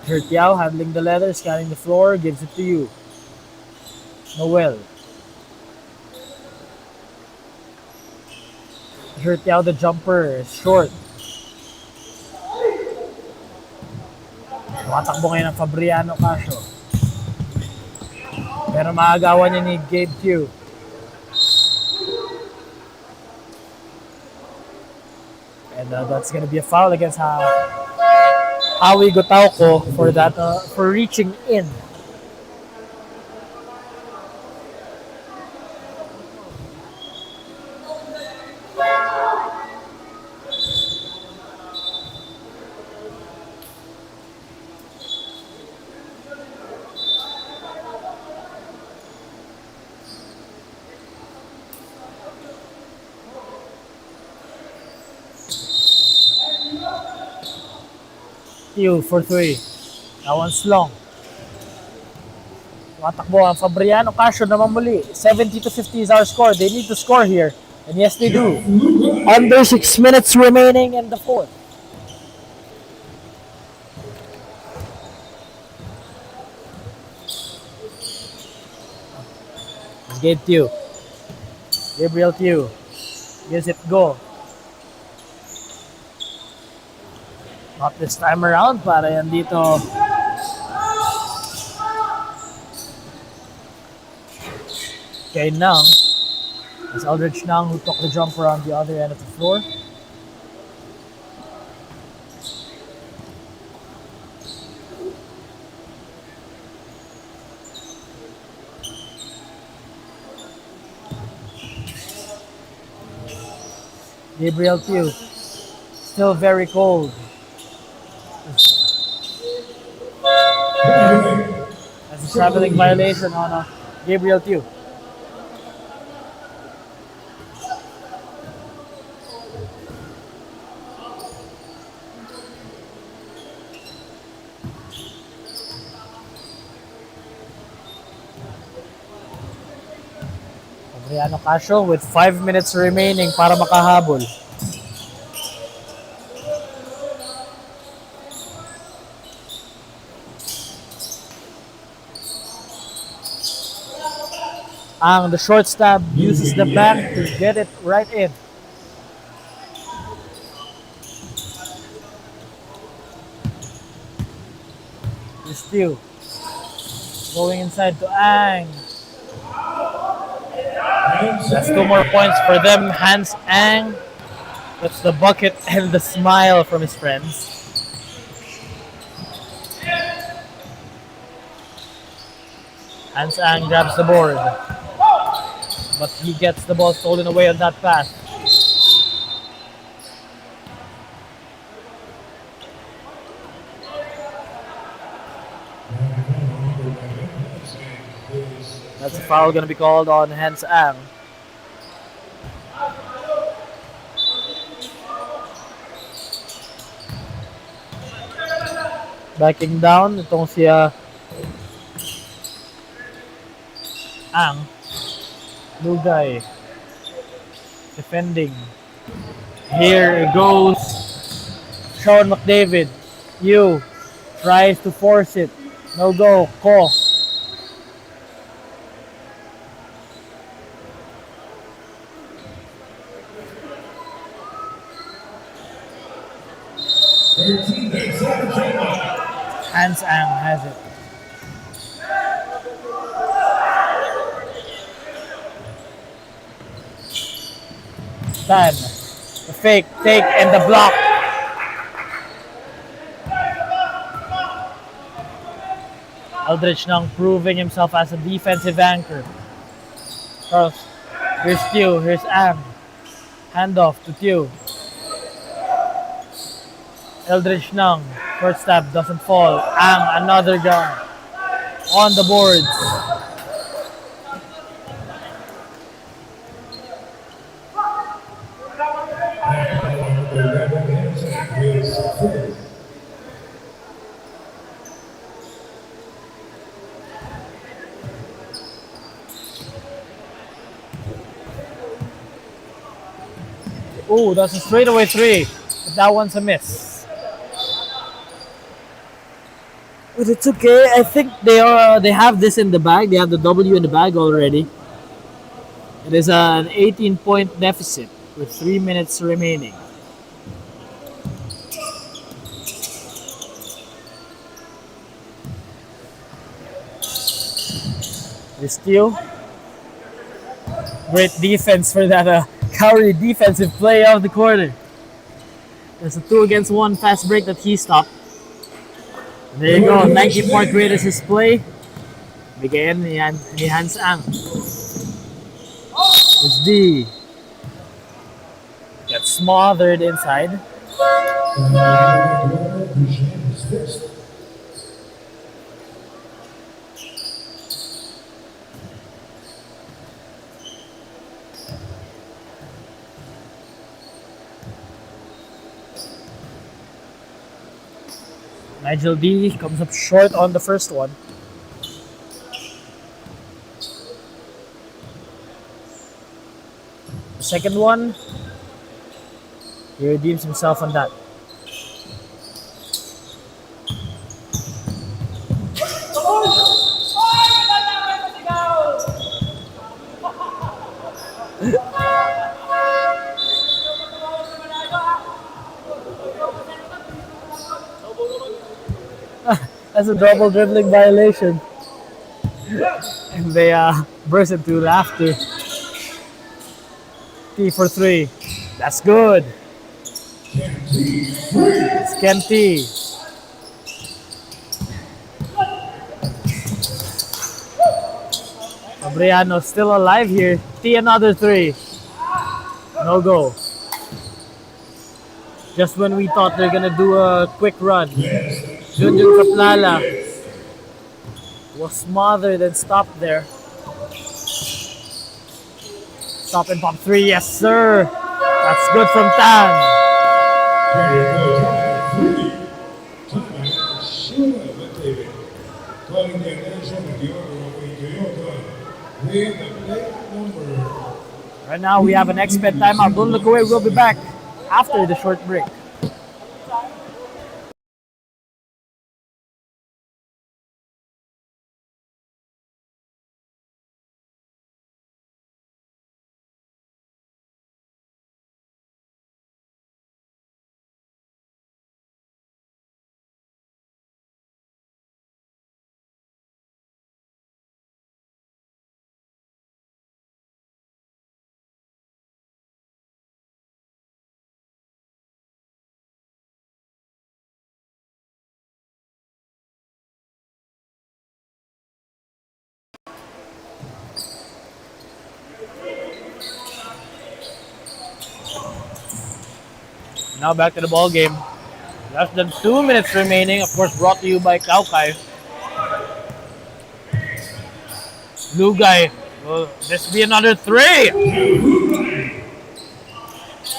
Hurt Yao handling the leather, scanning the floor, gives it to you. Noel. Hurt Yao the jumper, short. Tumatakbo ngayon ng Fabriano Casio. Pero maagawan niya ni Gabe Q. And that's gonna be a foul against Howie Gotauko for that for reaching in. For 3. That one's long. Matakbo ang Fabriano Casio naman muli. 70-50 is our score. They need to score here. And yes, they do. Under 6 minutes remaining in the fourth. Let's get Tew. Gabriel Tew. Gives it go. Not this time around, para yan dito. Kay Nang. It's Aldrich Nang who took the jumper on the other end of the floor. Gabriel Tew. Still very cold. That's a traveling violation on Gabriel Tew. Fabriano Casio with 5 minutes remaining para makahabol. Ang the short stab uses the bank to get it right in. Still going inside to Ang. That's 2 more points for them. Hans Ang. That's the bucket and the smile from his friends. Hans Ang grabs the board, but he gets the ball stolen away on that pass. That's a foul going to be called on Hans Ang. Backing down, itong si Ang. Lugay. Defending. Here it goes. Sean McDavid. You tries to force it. No go. Ko. Hans Ang has it. Stan. The fake, take, and the block. Aldrich now proving himself as a defensive anchor. Charles. Here's Tew. Here's Ang. Handoff to Tew. Eldridge Nang, short stab, doesn't fall. Ang, another guy. On the boards. Oh, that's a straightaway three. But that one's a miss. But it's okay. I think they have this in the bag. They have the W in the bag already. It is an 18-point deficit with 3 minutes remaining. The steal. Great defense for that Cowrie defensive play of the quarter. There's a 2-against-1 fast break that he stopped. There you go, 90-point rate is his play. Bigyan ni Hans Ang. It's D. Gets smothered inside. Nigel D comes up short on the first one. The second one, he redeems himself on that. That's a double dribbling violation. And they burst into laughter. T for 3. That's good. It's Kenty. Fabriano still alive here. T another 3. No go. Just when we thought they're gonna do a quick run. Junjun Kaplala was smothered and stopped there. Stop and pop 3, yes sir. That's good from Tan. Right now we have an expert timeout. Don't look away, we'll be back after the short break. Now back to the ball game. Less than 2 minutes remaining. Of course, brought to you by Kaukai. Blue guy. Will this be another three?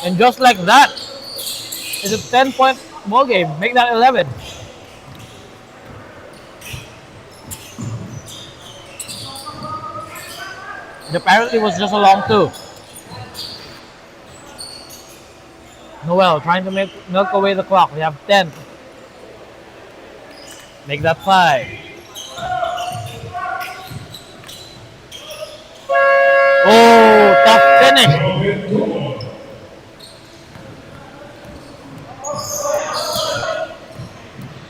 And just like that, it's a 10-point ball game. Make that 11. It apparently was just a long two. Noel trying to milk away the clock. We have 10. Make that 5. Oh, tough finish.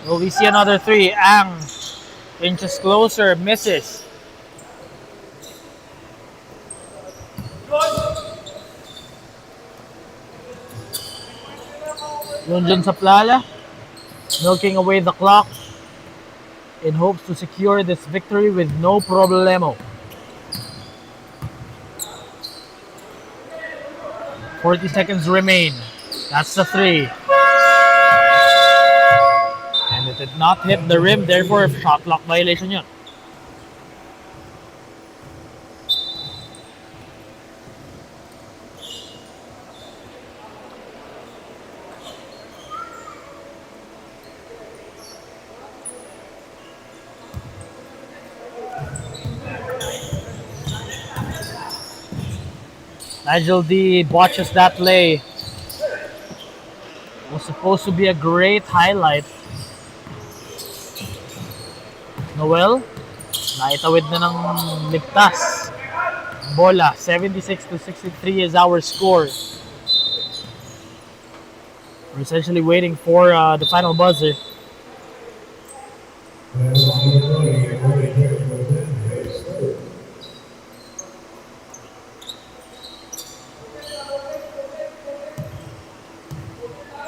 Will we see another 3? Ang inches closer, misses. Lunjun sa plala, milking away the clock in hopes to secure this victory with no problemo. 40 seconds remain. That's the 3. And it did not hit the rim, therefore shot clock violation yun. Nigel D botches that lay. Was supposed to be a great highlight. Noel, naitawid na ng ligtas. Bola, 76-63 is our score. We're essentially waiting for the final buzzer.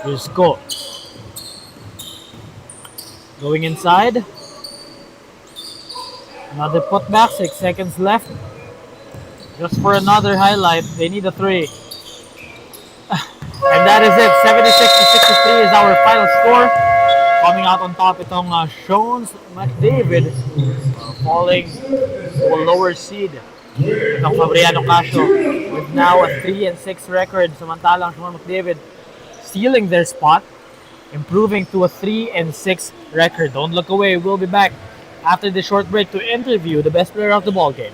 Here's Ko. Going inside. Another putback, 6 seconds left. Just for another highlight, they need a 3. And that is it, 76-63 is our final score. Coming out on top itong Schone McDavid, falling to a lower seed. Itong Fabriano with now a 3-6 record. Samantalang Schone McDavid stealing their spot, improving to a 3-6 record. Don't look away, we'll be back after the short break to interview the best player of the ball game.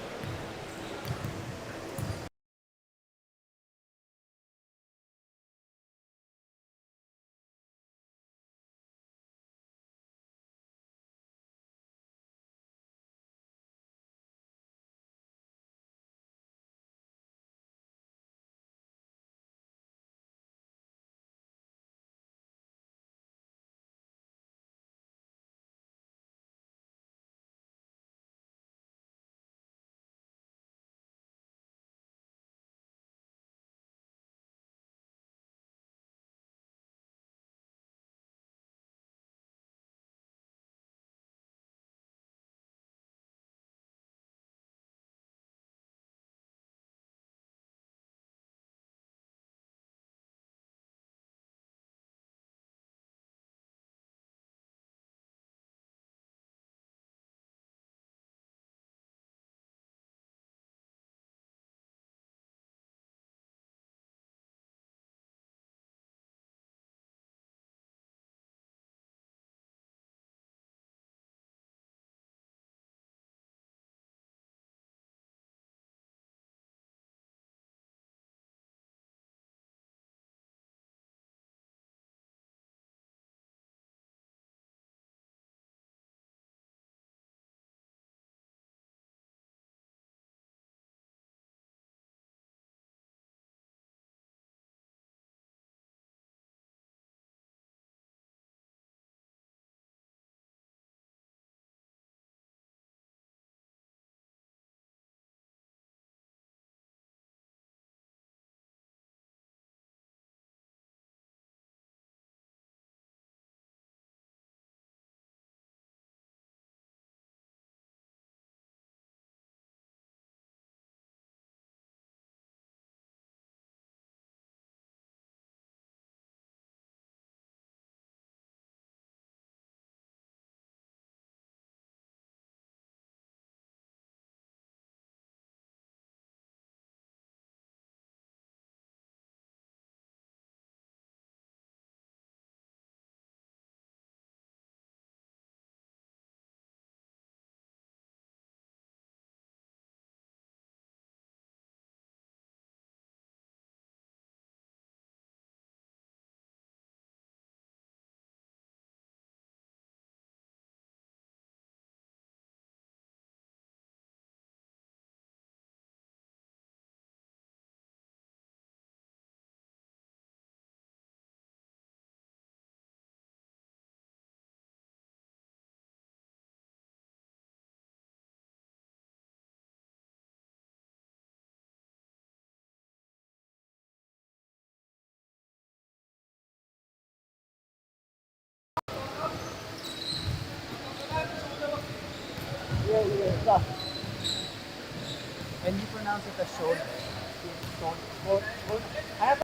And you pronounce it as Schone. Schone. I have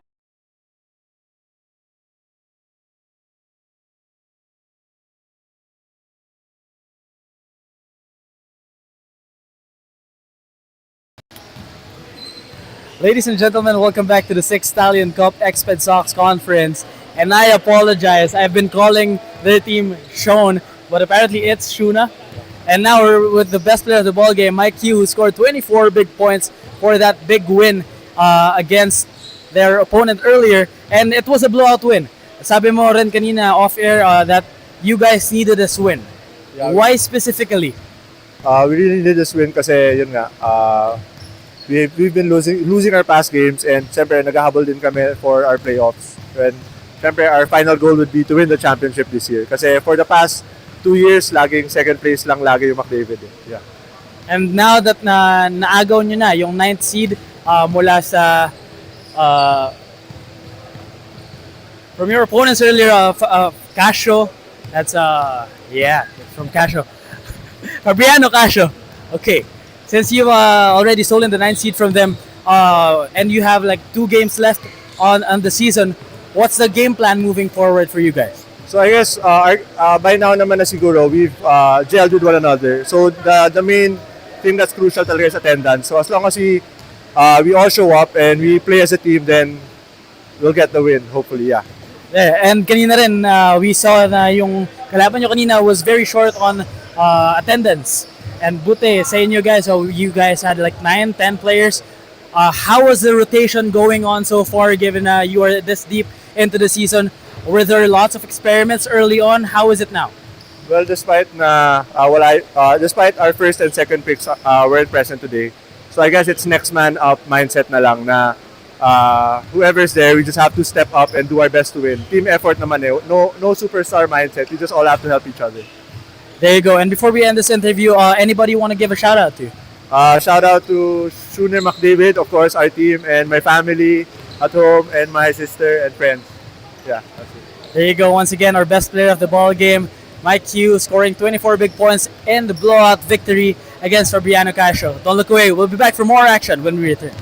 Ladies and gentlemen, welcome back to the 6th Stallion Cup Exped Sox Conference. And I apologize, I've been calling their team Schone, but apparently it's Schone. And now we're with the best player of the ball game, Mike Q, who scored 24 big points for that big win against their opponent earlier. And it was a blowout win. Sabi mo rin kanina off-air that you guys needed this win. Yeah, Why specifically? we really need this win kasi yun nga, we've been losing our past games and siyempre naghahabol din kami for our playoffs. And siyempre our final goal would be to win the championship this year. Kasi for the past 2 years, laging second place lang lagi yung McDavid. Yeah. And now that naagaw nyo na yung 9th seed mula sa from your opponents earlier, Casio, that's from Casio. Fabriano Casio. Okay. Since you've already stolen the 9th seed from them and you have like 2 games left on the season, what's the game plan moving forward for you guys? So I guess by now naman na siguro we've gelled with one another. So the main thing that's crucial talaga is attendance. So as long as we all show up and we play as a team, then we'll get the win, hopefully, yeah. Yeah, and kanina rin, we saw na yung kalaban nyo kanina was very short on attendance. And buti sa inyo guys, so you guys had like 9, 10 players. How was the rotation going on so far given you are this deep into the season? Were there lots of experiments early on? How is it now? Well, despite our first and second picks weren't present today, so I guess it's next man up mindset na lang na whoever's there, we just have to step up and do our best to win. Team effort naman eh. No superstar mindset. We just all have to help each other. There you go. And before we end this interview, anybody you want to give a shout out to? Shout out to Schone McDavid, of course, our team, and my family at home, and my sister and friends. Yeah, that's it. There you go. Once again, our best player of the ball game, Mike Q, scoring 24 big points in the blowout victory against Fabriano Casio. Don't look away. We'll be back for more action when we return.